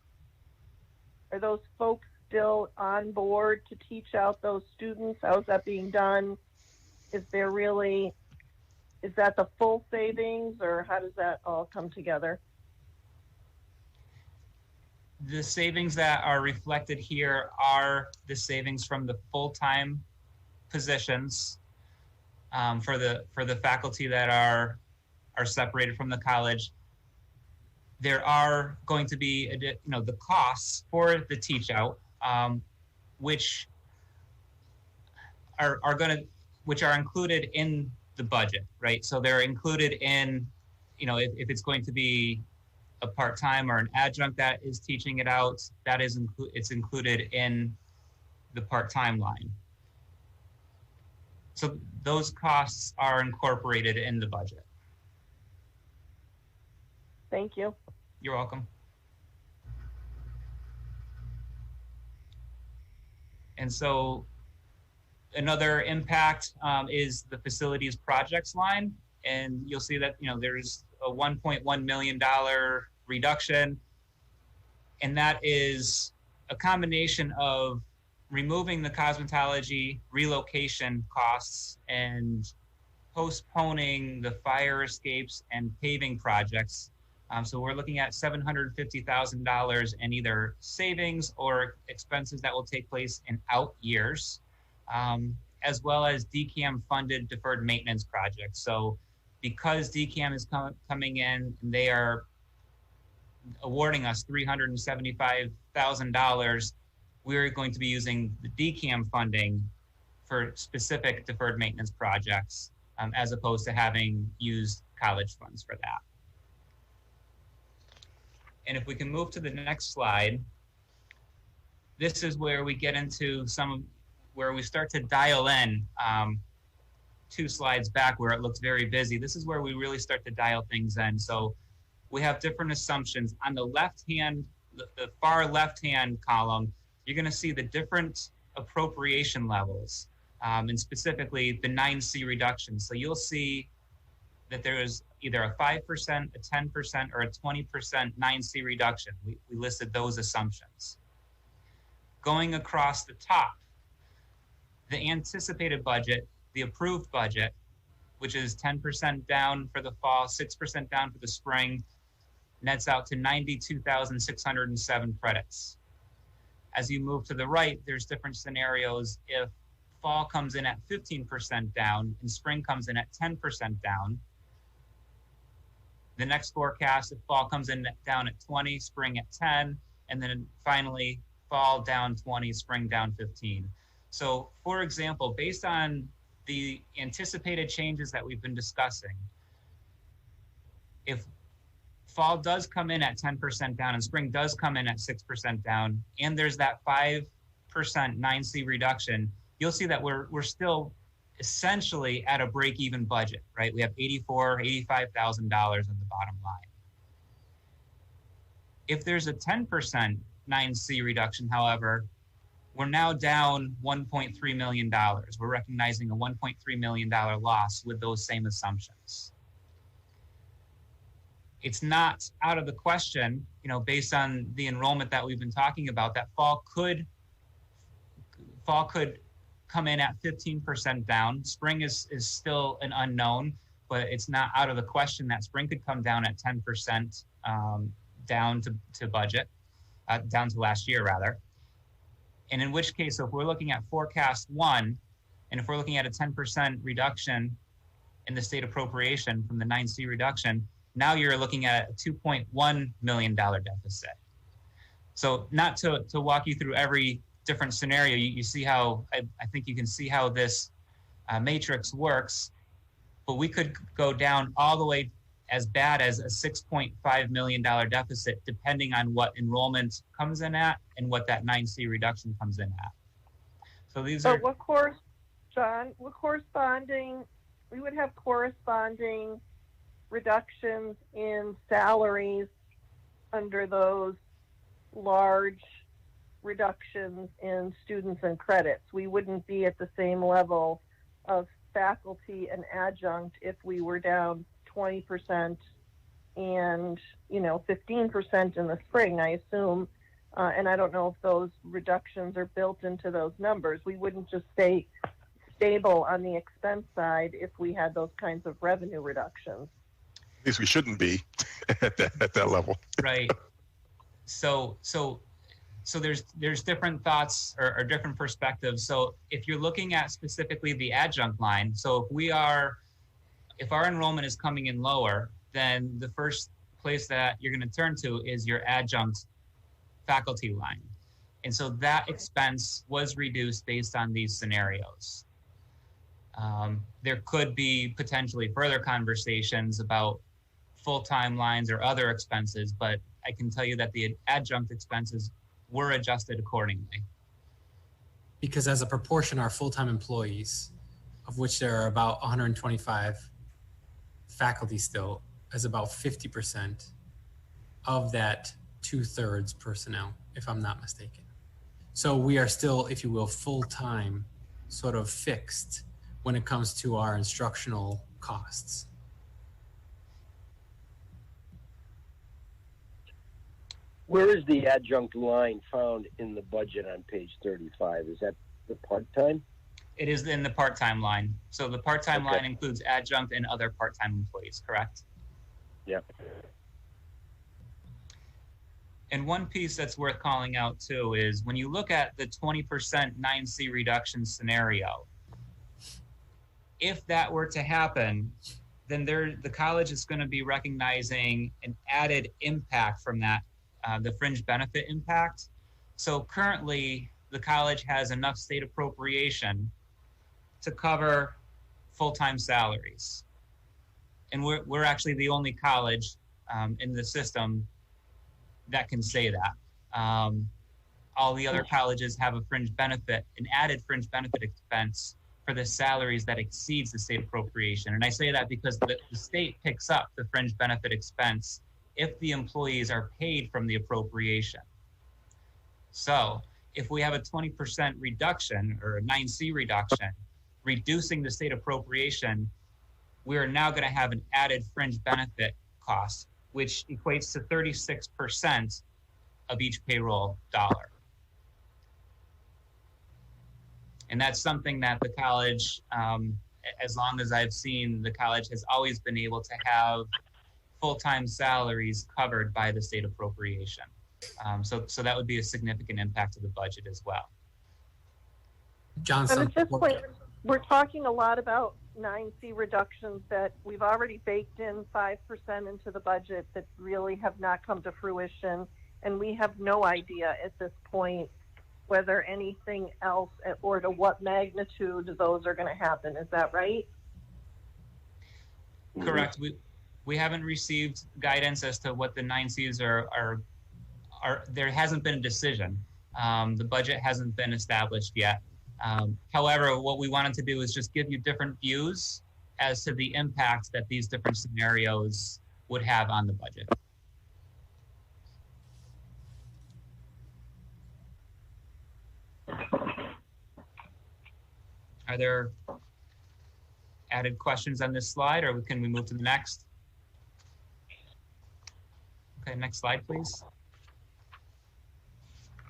Are those folks still on board to teach out those students? How is that being done? Is that the full savings, or how does that all come together? The savings that are reflected here are the savings from the full-time positions for the faculty that are separated from the college. There are going to be the costs for the teach out, which are included in the budget, right? So they're included in, if it's going to be a part-time or an adjunct that is teaching it out, it's included in the part-time line. So those costs are incorporated in the budget. Thank you. You're welcome. And so another impact is the facilities projects line. And you'll see that, there's a $1.1 million reduction. And that is a combination of removing the cosmetology relocation costs and postponing the fire escapes and paving projects. So we're looking at $750,000 in either savings or expenses that will take place in out years, as well as DCAM funded deferred maintenance projects. So because DCAM is coming in and they are awarding us $375,000, we're going to be using the DCAM funding for specific deferred maintenance projects, as opposed to having used college funds for that. And if we can move to the next slide, this is where we get into where we start to dial in 2 slides back where it looks very busy. This is where we really start to dial things in. So we have different assumptions. On the left hand, the far left-hand column, you're gonna see the different appropriation levels, and specifically the 9C reduction. So you'll see that there is either a 5%, a 10%, or a 20% 9C reduction. We listed those assumptions. Going across the top, the anticipated budget, the approved budget, which is 10% down for the fall, 6% down for the spring, nets out to 92,607 credits. As you move to the right, there's different scenarios. If fall comes in at 15% down and spring comes in at 10% down, the next forecast, if fall comes in down at 20, spring at 10, and then finally fall down 20, spring down 15. So for example, based on the anticipated changes that we've been discussing, if fall does come in at 10% down and spring does come in at 6% down, and there's that 5% 9C reduction, you'll see that we're still essentially at a break-even budget, right? We have $85,000 on the bottom line. If there's a 10% 9C reduction, however, we're now down $1.3 million. We're recognizing a $1.3 million loss with those same assumptions. It's not out of the question, based on the enrollment that we've been talking about, that fall could come in at 15% down. Spring is still an unknown, but it's not out of the question that spring could come down at 10% down to budget, down to last year rather. And in which case, so if we're looking at forecast 1, and if we're looking at a 10% reduction in the state appropriation from the 9C reduction, now you're looking at a $2.1 million deficit. So not to walk you through every different scenario, you see how, I think you can see how this matrix works, but we could go down all the way as bad as a $6.5 million deficit, depending on what enrollment comes in at and what that 9C reduction comes in at. So these are. What corresponding, we would have corresponding reductions in salaries under those large reductions in students and credits. We wouldn't be at the same level of faculty and adjunct if we were down 20% and 15% in the spring, I assume. And I don't know if those reductions are built into those numbers. We wouldn't just stay stable on the expense side if we had those kinds of revenue reductions. At least we shouldn't be at that level. Right. So there's different thoughts or different perspectives. So if you're looking at specifically the adjunct line, so if our enrollment is coming in lower, then the first place that you're going to turn to is your adjunct faculty line. And so that expense was reduced based on these scenarios. There could be potentially further conversations about full-time lines or other expenses, but I can tell you that the adjunct expenses were adjusted accordingly. Because as a proportion, our full-time employees, of which there are about 125 faculty still, is about 50% of that 2/3 personnel, if I'm not mistaken. So we are still, if you will, full-time sort of fixed when it comes to our instructional costs. Where is the adjunct line found in the budget on page 35? Is that the part-time? It is in the part-time line. So the part-time Okay. line includes adjunct and other part-time employees, correct? Yep. And one piece that's worth calling out too is when you look at the 20% 9C reduction scenario, if that were to happen, then the college is going to be recognizing an added impact from that, the fringe benefit impact. So currently, the college has enough state appropriation to cover full-time salaries. And we're actually the only college in the system that can say that. All the other colleges have a fringe benefit, an added fringe benefit expense for the salaries that exceeds the state appropriation. And I say that because the state picks up the fringe benefit expense if the employees are paid from the appropriation. So if we have a 20% reduction or a 9C reduction, reducing the state appropriation, we are now going to have an added fringe benefit cost, which equates to 36% of each payroll dollar. And that's something that the college, as long as I've seen, the college has always been able to have full-time salaries covered by the state appropriation. So that would be a significant impact to the budget as well. Johnson. And at this point, we're talking a lot about 9C reductions that we've already baked in 5% into the budget that really have not come to fruition. And we have no idea at this point whether anything else or to what magnitude those are going to happen. Is that right? Correct. We haven't received guidance as to what the 9Cs are. There hasn't been a decision. The budget hasn't been established yet. However, what we wanted to do is just give you different views as to the impact that these different scenarios would have on the budget. Are there added questions on this slide, or can we move to the next? Okay, next slide, please.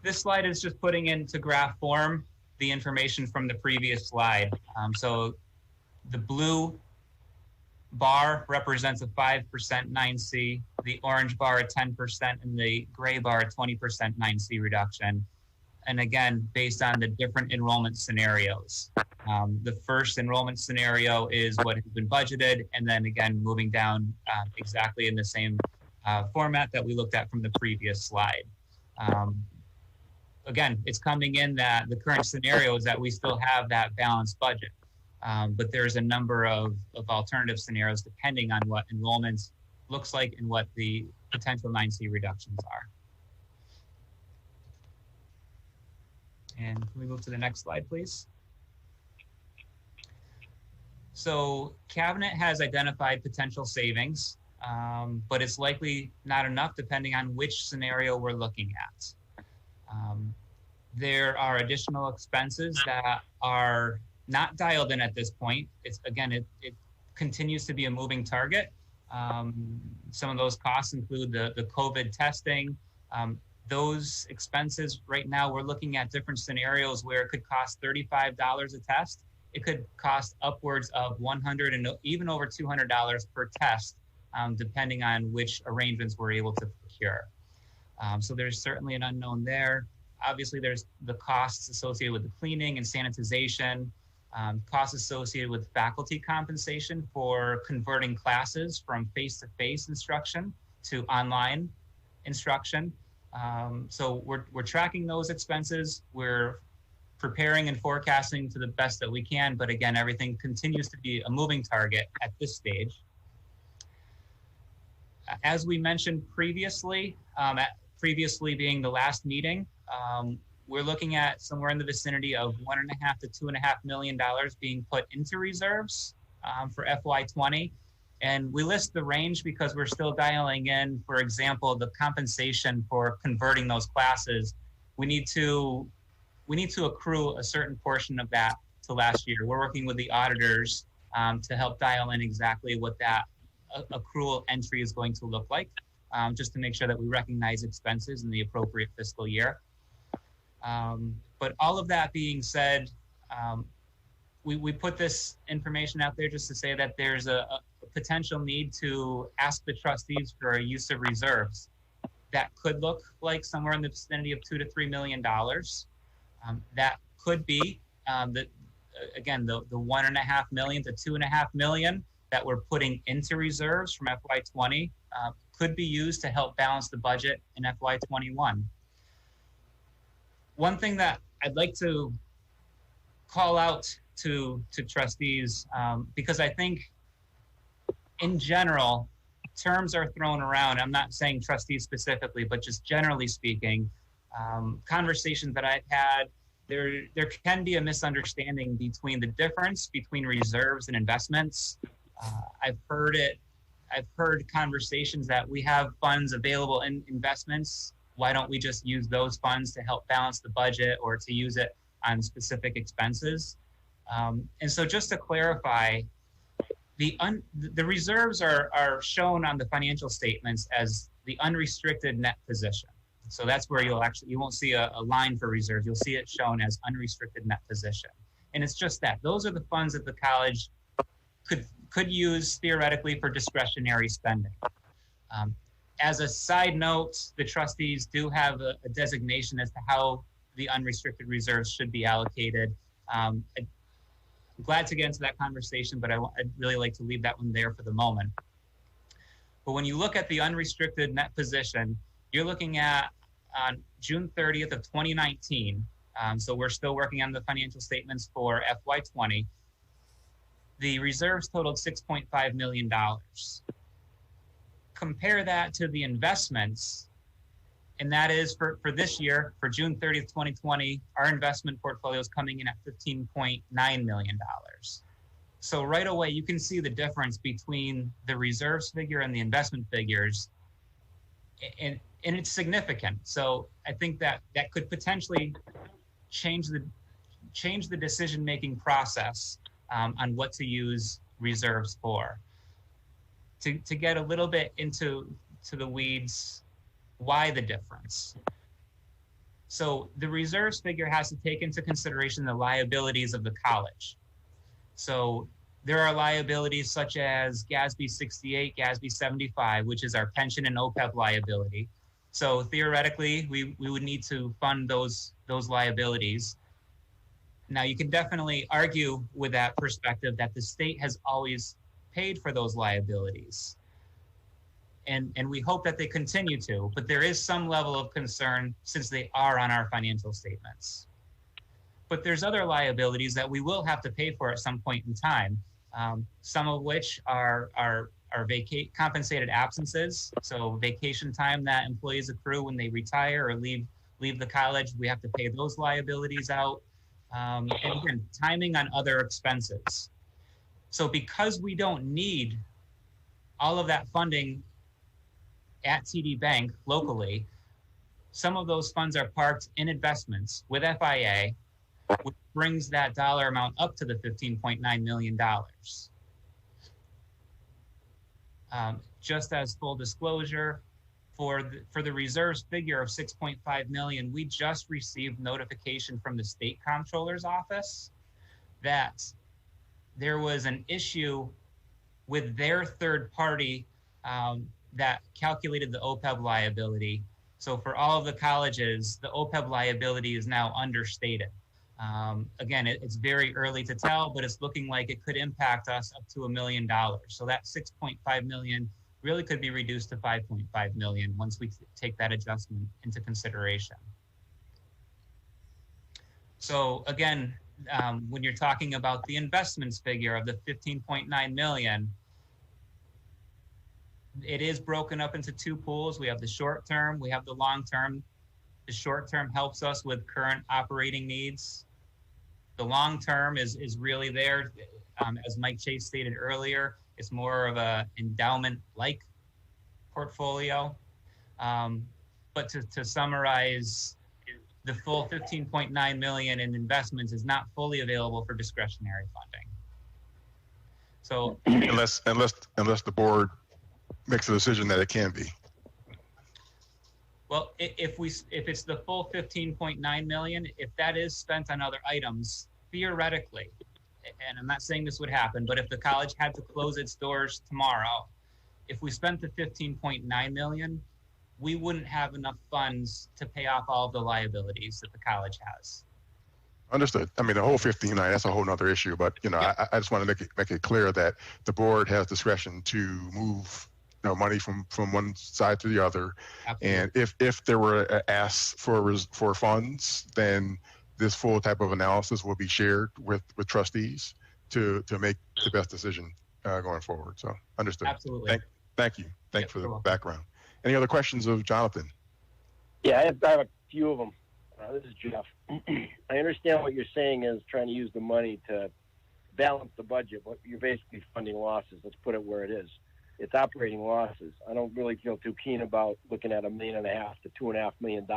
This slide is just putting into graph form the information from the previous slide. So the blue bar represents a 5% 9C, the orange bar a 10%, and the gray bar a 20% 9C reduction. And again, based on the different enrollment scenarios. The first enrollment scenario is what has been budgeted, and then again, moving down exactly in the same format that we looked at from the previous slide. Again, it's coming in that the current scenario is that we still have that balanced budget. But there's a number of alternative scenarios depending on what enrollment looks like and what the potential 9C reductions are. And can we move to the next slide, please? So Cabinet has identified potential savings, but it's likely not enough depending on which scenario we're looking at. There are additional expenses that are not dialed in at this point. It's again, it continues to be a moving target. Some of those costs include the COVID testing. Those expenses right now, we're looking at different scenarios where it could cost $35 a test. It could cost upwards of $100 and even over $200 per test, depending on which arrangements we're able to procure. So there's certainly an unknown there. Obviously, there's the costs associated with the cleaning and sanitization, costs associated with faculty compensation for converting classes from face-to-face instruction to online instruction. So we're tracking those expenses. We're preparing and forecasting to the best that we can, but again, everything continues to be a moving target at this stage. As we mentioned previously, previously being the last meeting, we're looking at somewhere in the vicinity of $1.5 to $2.5 million being put into reserves for FY20. And we list the range because we're still dialing in, for example, the compensation for converting those classes. We need to accrue a certain portion of that to last year. We're working with the auditors to help dial in exactly what that accrual entry is going to look like, just to make sure that we recognize expenses in the appropriate fiscal year. But all of that being said, we put this information out there just to say that there's a potential need to ask the trustees for a use of reserves. That could look like somewhere in the vicinity of $2 to $3 million. That could be, the $1.5 million to $2.5 million that we're putting into reserves from FY20 could be used to help balance the budget in FY21. One thing that I'd like to call out to trustees, because I think in general, terms are thrown around. I'm not saying trustees specifically, but just generally speaking, conversations that I've had, there can be a misunderstanding between the difference between reserves and investments. I've heard conversations that we have funds available in investments. Why don't we just use those funds to help balance the budget or to use it on specific expenses? And so just to clarify, the reserves are shown on the financial statements as the unrestricted net position. So that's where you won't see a line for reserves. You'll see it shown as unrestricted net position. And it's just that. Those are the funds that the college could use theoretically for discretionary spending. As a side note, the trustees do have a designation as to how the unrestricted reserves should be allocated. I'm glad to get into that conversation, but I'd really like to leave that one there for the moment. But when you look at the unrestricted net position, you're looking at on June 30th of 2019. So we're still working on the financial statements for FY20. The reserves totaled $6.5 million. Compare that to the investments, and that is for this year, for June 30th, 2020, our investment portfolio is coming in at $15.9 million. So right away, you can see the difference between the reserves figure and the investment figures, and it's significant. So I think that could potentially change the decision-making process on what to use reserves for. To get a little bit into the weeds, why the difference? So the reserves figure has to take into consideration the liabilities of the college. So there are liabilities such as GASB 68, GASB 75, which is our pension and OPEB liability. So theoretically, we would need to fund those liabilities. Now, you can definitely argue with that perspective that the state has always paid for those liabilities. And we hope that they continue to, but there is some level of concern since they are on our financial statements. But there's other liabilities that we will have to pay for at some point in time, some of which are compensated absences. So vacation time that employees accrue when they retire or leave the college, we have to pay those liabilities out. And again, timing on other expenses. So because we don't need all of that funding at TD Bank locally, some of those funds are parked in investments with FIA, which brings that dollar amount up to the $15.9 million. Just as full disclosure, for the reserves figure of 6.5 million, we just received notification from the state comptroller's office that there was an issue with their third party that calculated the OPEB liability. So for all of the colleges, the OPEB liability is now understated. Again, it's very early to tell, but it's looking like it could impact us up to $1 million. So that 6.5 million really could be reduced to 5.5 million once we take that adjustment into consideration. So again, when you're talking about the investments figure of the 15.9 million, it is broken up into two pools. We have the short term, we have the long term. The short term helps us with current operating needs. The long term is really there, as Mike Chase stated earlier, it's more of a endowment-like portfolio. But to summarize, the full 15.9 million in investments is not fully available for discretionary funding. So unless the board makes a decision that it can be. Well, if it's the full 15.9 million, if that is spent on other items, theoretically, and I'm not saying this would happen, but if the college had to close its doors tomorrow, if we spent the 15.9 million, we wouldn't have enough funds to pay off all of the liabilities that the college has. Understood. I mean, the whole 15.9, that's a whole nother issue, but I just want to make it clear that the board has discretion to move money from one side to the other. Absolutely. And if there were asks for funds, then this full type of analysis will be shared with trustees to make the best decision going forward. So understood. Absolutely. Thank you. Thank you for the background. Any other questions of Jonathan? Yeah, I have a few of them. This is Jeff. I understand what you're saying is trying to use the money to balance the budget, but you're basically funding losses. Let's put it where it is. It's operating losses. I don't really feel too keen about looking at $1.5 million to $2.5 million.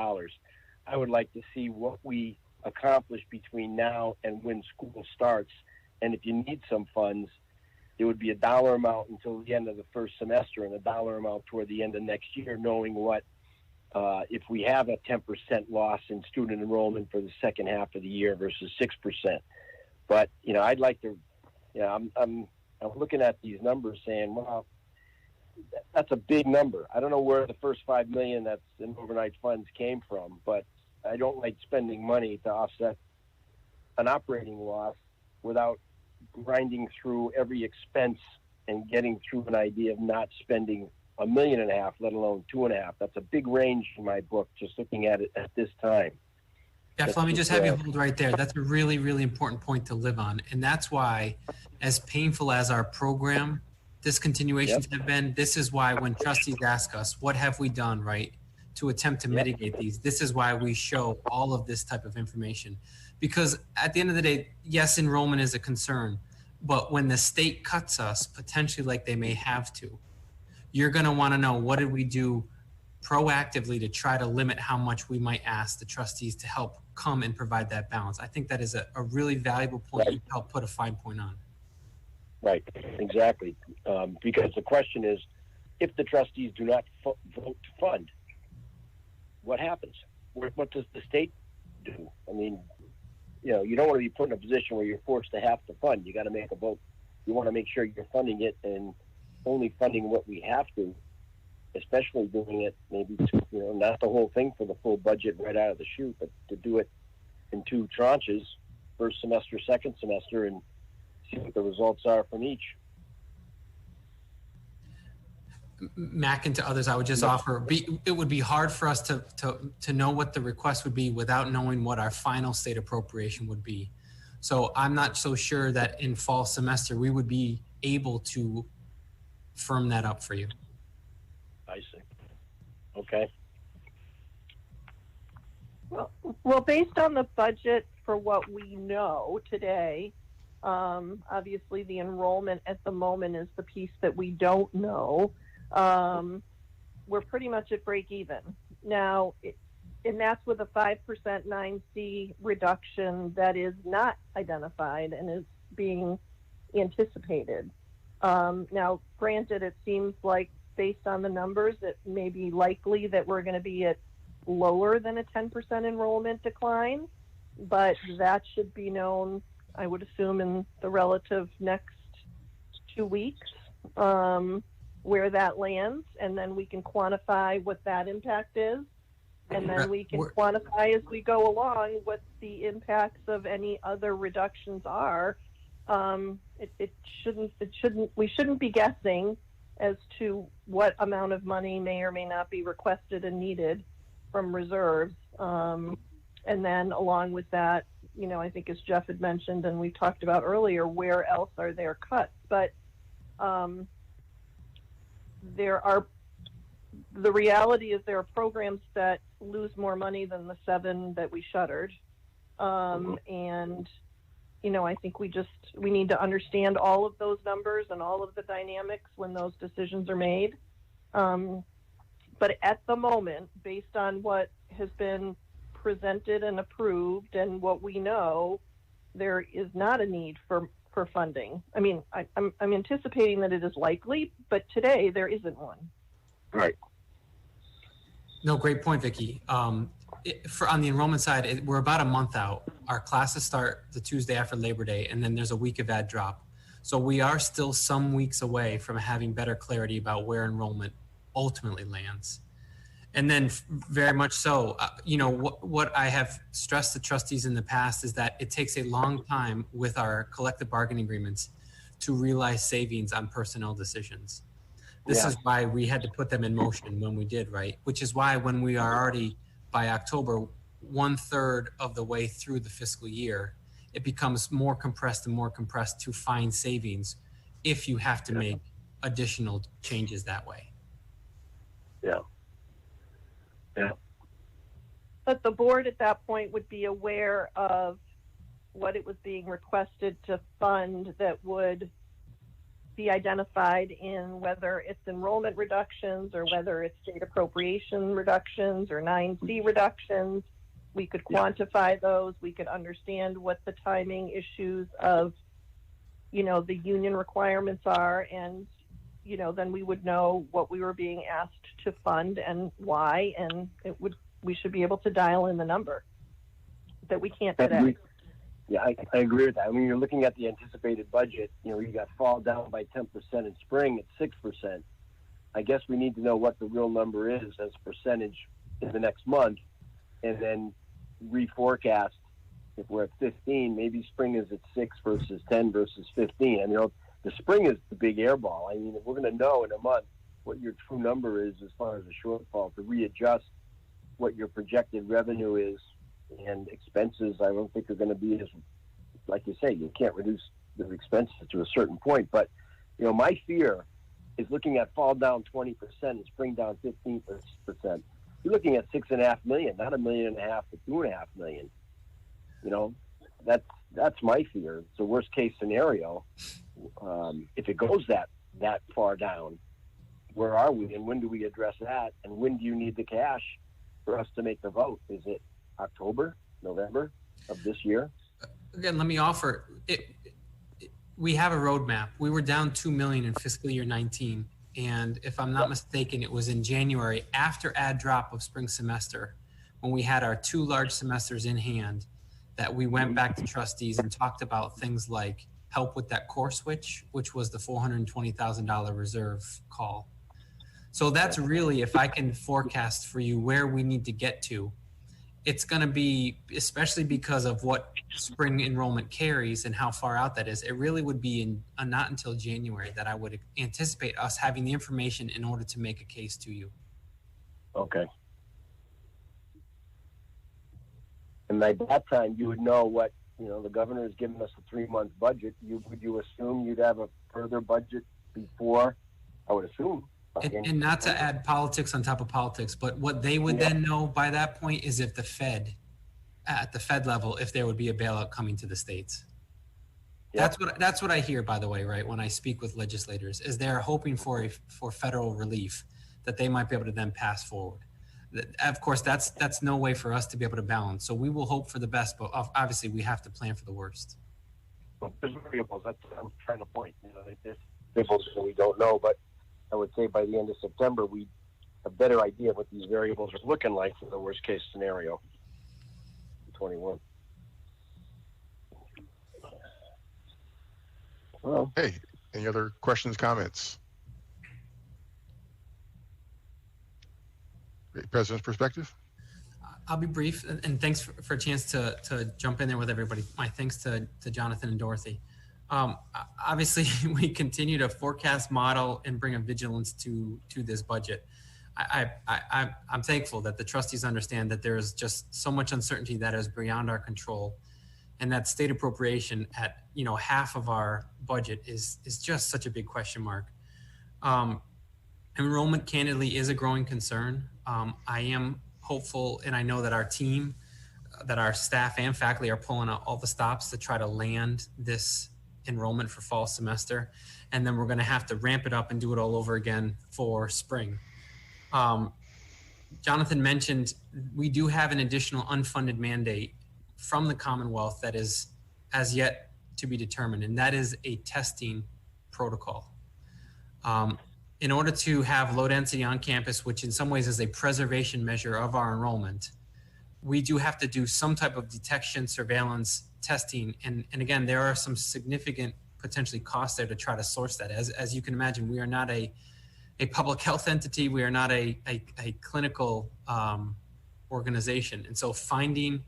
I would like to see what we accomplish between now and when school starts. And if you need some funds, it would be a dollar amount until the end of the first semester and a dollar amount toward the end of next year, knowing what if we have a 10% loss in student enrollment for the second half of the year versus 6%. But I'd like to, I'm looking at these numbers saying, well, that's a big number. I don't know where the first $5 million that's in overnight funds came from, but I don't like spending money to offset an operating loss without grinding through every expense and getting through an idea of not spending $1.5 million, let alone $2.5 million. That's a big range in my book, just looking at it at this time. Jeff, let me just have you hold right there. That's a really, really important point to live on. And that's why, as painful as our program discontinuations have been, this is why when trustees ask us, what have we done, right, to attempt to mitigate these, this is why we show all of this type of information. Because at the end of the day, yes, enrollment is a concern, but when the state cuts us, potentially like they may have to, you're going to want to know, what did we do proactively to try to limit how much we might ask the trustees to help come and provide that balance? I think that is a really valuable point you help put a fine point on. Right, exactly. Because the question is, if the trustees do not vote to fund, what happens? What does the state do? I mean, you don't want to be put in a position where you're forced to have to fund. You got to make a vote. You want to make sure you're funding it and only funding what we have to, especially doing it maybe not the whole thing for the full budget right out of the chute, but to do it in 2 tranches, first semester, second semester, and see what the results are from each. Mac and to others, I would just offer, it would be hard for us to know what the request would be without knowing what our final state appropriation would be. So I'm not so sure that in fall semester, we would be able to firm that up for you. I see. Okay. Well, based on the budget for what we know today, obviously the enrollment at the moment is the piece that we don't know. We're pretty much at break even. Now, and that's with a 5% 9C reduction that is not identified and is being anticipated. Now, granted, it seems like based on the numbers, it may be likely that we're going to be at lower than a 10% enrollment decline, but that should be known, I would assume, in the relative next 2 weeks, where that lands, and then we can quantify what that impact is, and then we can quantify as we go along what the impacts of any other reductions are. We shouldn't be guessing as to what amount of money may or may not be requested and needed from reserves. And then along with that, you know, I think as Jeff had mentioned and we talked about earlier, where else are there cuts? But the reality is there are programs that lose more money than the 7 that we shuttered. And, you know, I think we need to understand all of those numbers and all of the dynamics when those decisions are made. But at the moment, based on what has been presented and approved and what we know, there is not a need for funding. I mean, I'm anticipating that it is likely, but today there isn't one. Right. No, great point, Vicki. On the enrollment side, we're about a month out. Our classes start the Tuesday after Labor Day, and then there's a week of add drop. So we are still some weeks away from having better clarity about where enrollment ultimately lands. And then very much so, you know, what I have stressed to trustees in the past is that it takes a long time with our collective bargaining agreements to realize savings on personnel decisions. This is why we had to put them in motion when we did, right? Which is why when we are already by October, 1/3 of the way through the fiscal year, it becomes more compressed and more compressed to find savings if you have to make additional changes that way. Yeah. Yeah. But the board at that point would be aware of what it was being requested to fund that would be identified in whether it's enrollment reductions or whether it's state appropriation reductions or 9C reductions. We could quantify those. We could understand what the timing issues of, you know, the union requirements are, and, you know, then we would know what we were being asked to fund and why, and we should be able to dial in the number that we can't today. Yeah, I agree with that. I mean, you're looking at the anticipated budget, you know, you got fall down by 10% in spring at 6%. I guess we need to know what the real number is as a percentage in the next month, and then reforecast. If we're at 15, maybe spring is at 6 versus 10 versus 15. And, you know, the spring is the big air ball. I mean, if we're going to know in a month what your true number is as far as a shortfall, to readjust what your projected revenue is and expenses, I don't think are going to be as, like you say, you can't reduce the expenses to a certain point. But, you know, my fear is looking at fall down 20% and spring down 15%. You're looking at $6.5 million, not $1.5 million to $2.5 million. You know, that's my fear. It's a worst case scenario. If it goes that far down, where are we, and when do we address that, and when do you need the cash for us to make the vote? Is it October, November of this year? Again, let me offer it. We have a roadmap. We were down $2 million in fiscal year 19, and if I'm not mistaken, it was in January after add drop of spring semester, when we had our 2 large semesters in hand, that we went back to trustees and talked about things like help with that core switch, which was the $420,000 reserve call. So that's really, if I can forecast for you where we need to get to, it's going to be, especially because of what spring enrollment carries and how far out that is, it really would be not until January that I would anticipate us having the information in order to make a case to you. Okay. And by that time, you would know what, the governor has given us a 3-month budget. Would you assume you'd have a further budget before? I would assume. And not to add politics on top of politics, but what they would then know by that point is if at the Fed level, if there would be a bailout coming to the states. Yep. That's what I hear, by the way, right? When I speak with legislators, is they're hoping for federal relief that they might be able to then pass forward. Of course, that's no way for us to be able to balance. So we will hope for the best, but obviously we have to plan for the worst. Well, there's variables. That's what I'm trying to point. There's variables that we don't know, but I would say by the end of September, we have a better idea of what these variables are looking like for the worst case scenario. 21. Well, hey, any other questions, comments? Great. President's perspective? I'll be brief, and thanks for a chance to jump in there with everybody. My thanks to Jonathan and Dorothy. Obviously, we continue to forecast, model, and bring a vigilance to this budget. I'm thankful that the trustees understand that there is just so much uncertainty that is beyond our control, and that state appropriation at half of our budget is just such a big question mark. Enrollment, candidly, is a growing concern. I am hopeful, and I know that our team, that our staff and faculty are pulling out all the stops to try to land this enrollment for fall semester, and then we're going to have to ramp it up and do it all over again for spring. Jonathan mentioned we do have an additional unfunded mandate from the Commonwealth that is as yet to be determined, and that is a testing protocol. In order to have low density on campus, which in some ways is a preservation measure of our enrollment, we do have to do some type of detection, surveillance, testing. And again, there are some significant potentially costs there to try to source that. As you can imagine, we are not a public health entity. We are not a clinical organization. And so finding,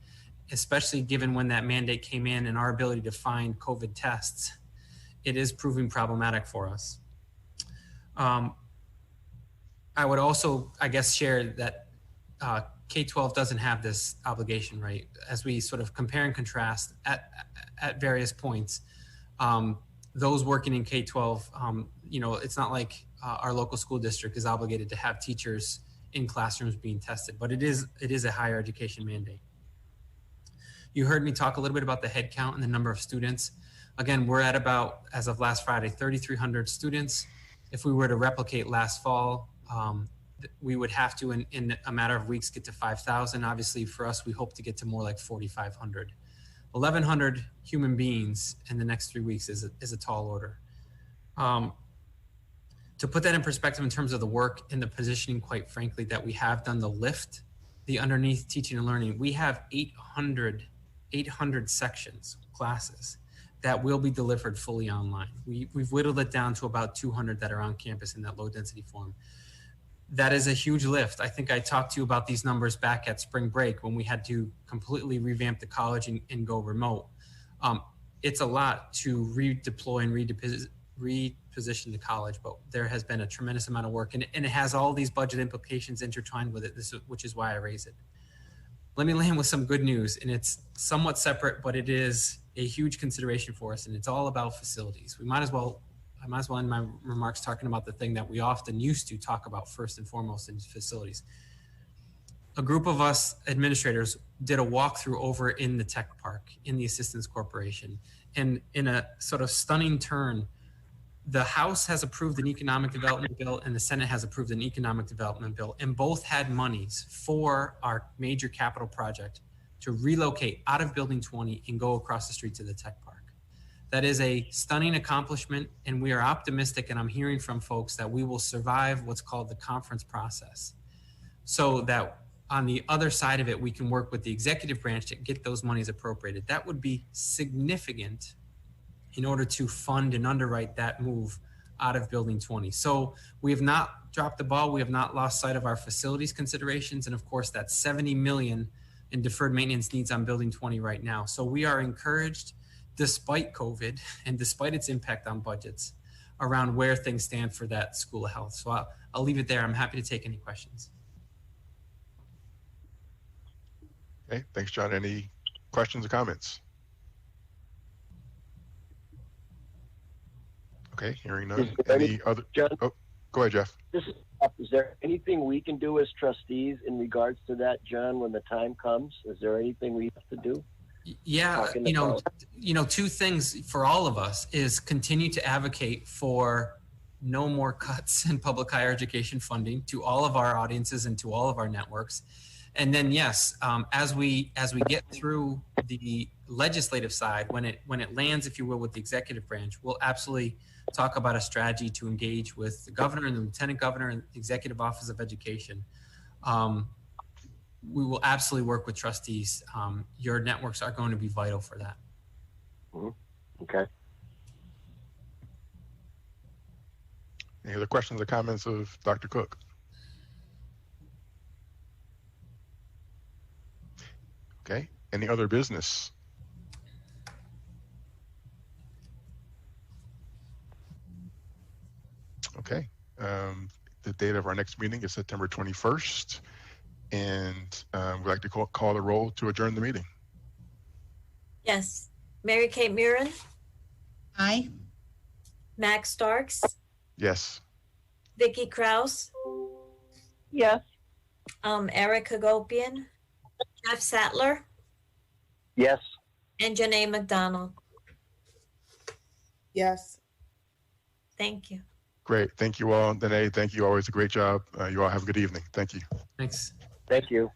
especially given when that mandate came in and our ability to find COVID tests, it is proving problematic for us. I would also, I guess, share that K-12 doesn't have this obligation, right? As we sort of compare and contrast at various points, those working in K-12, it's not like our local school district is obligated to have teachers in classrooms being tested, but it is a higher education mandate. You heard me talk a little bit about the head count and the number of students. Again, we're at about, as of last Friday, 3,300 students. If we were to replicate last fall, we would have to, in a matter of weeks, get to 5,000. Obviously, for us, we hope to get to more like 4,500. 1,100 human beings in the next 3 weeks is a tall order. To put that in perspective in terms of the work and the positioning, quite frankly, that we have done the lift, the underneath teaching and learning, we have 800 sections, classes, that will be delivered fully online. We've whittled it down to about 200 that are on campus in that low density form. That is a huge lift. I think I talked to you about these numbers back at spring break when we had to completely revamp the college and go remote. It's a lot to redeploy and reposition the college, but there has been a tremendous amount of work, and it has all these budget implications intertwined with it, which is why I raise it. Let me land with some good news, and it's somewhat separate, but it is a huge consideration for us, and it's all about facilities. I might as well end my remarks talking about the thing that we often used to talk about first and foremost in facilities. A group of us administrators did a walkthrough over in the tech park in the Assistance Corporation, and in a sort of stunning turn, the House has approved an economic development bill and the Senate has approved an economic development bill, and both had monies for our major capital project to relocate out of Building 20 and go across the street to the tech park. That is a stunning accomplishment, and we are optimistic, and I'm hearing from folks that we will survive what's called the conference process, so that on the other side of it, we can work with the executive branch to get those monies appropriated. That would be significant in order to fund and underwrite that move out of Building 20. So we have not dropped the ball. We have not lost sight of our facilities considerations. And of course, that $70 million and deferred maintenance needs on Building 20 right now. So we are encouraged, despite COVID and despite its impact on budgets, around where things stand for that School of Health. So I'll leave it there. I'm happy to take any questions. Okay, thanks, John. Any questions or comments? Okay, hearing none. Any other? John, oh, go ahead, Jeff. Is there anything we can do as trustees in regards to that, John, when the time comes? Is there anything we have to do? Yeah, two things for all of us is continue to advocate for no more cuts in public higher education funding to all of our audiences and to all of our networks. And then, yes, as we get through the legislative side, when it lands, if you will, with the executive branch, we'll absolutely talk about a strategy to engage with the governor and the lieutenant governor and the executive office of education. We will absolutely work with trustees. Your networks are going to be vital for that. Okay. Any other questions or comments of Dr. Cook? Okay. Any other business? Okay. The date of our next meeting is September 21st. And we'd like to call the roll to adjourn the meeting. Yes. Mary Kate Murin, Aye. Max Starks, Yes. Vicky Kraus, Yes. Eric Hagopian, Jeff Sattler, Yes. and Janae McDonald. Yes. Thank you. Great. Thank you all. Danae, thank you. Always a great job. You all have a good evening. Thank you. Thanks. Thank you.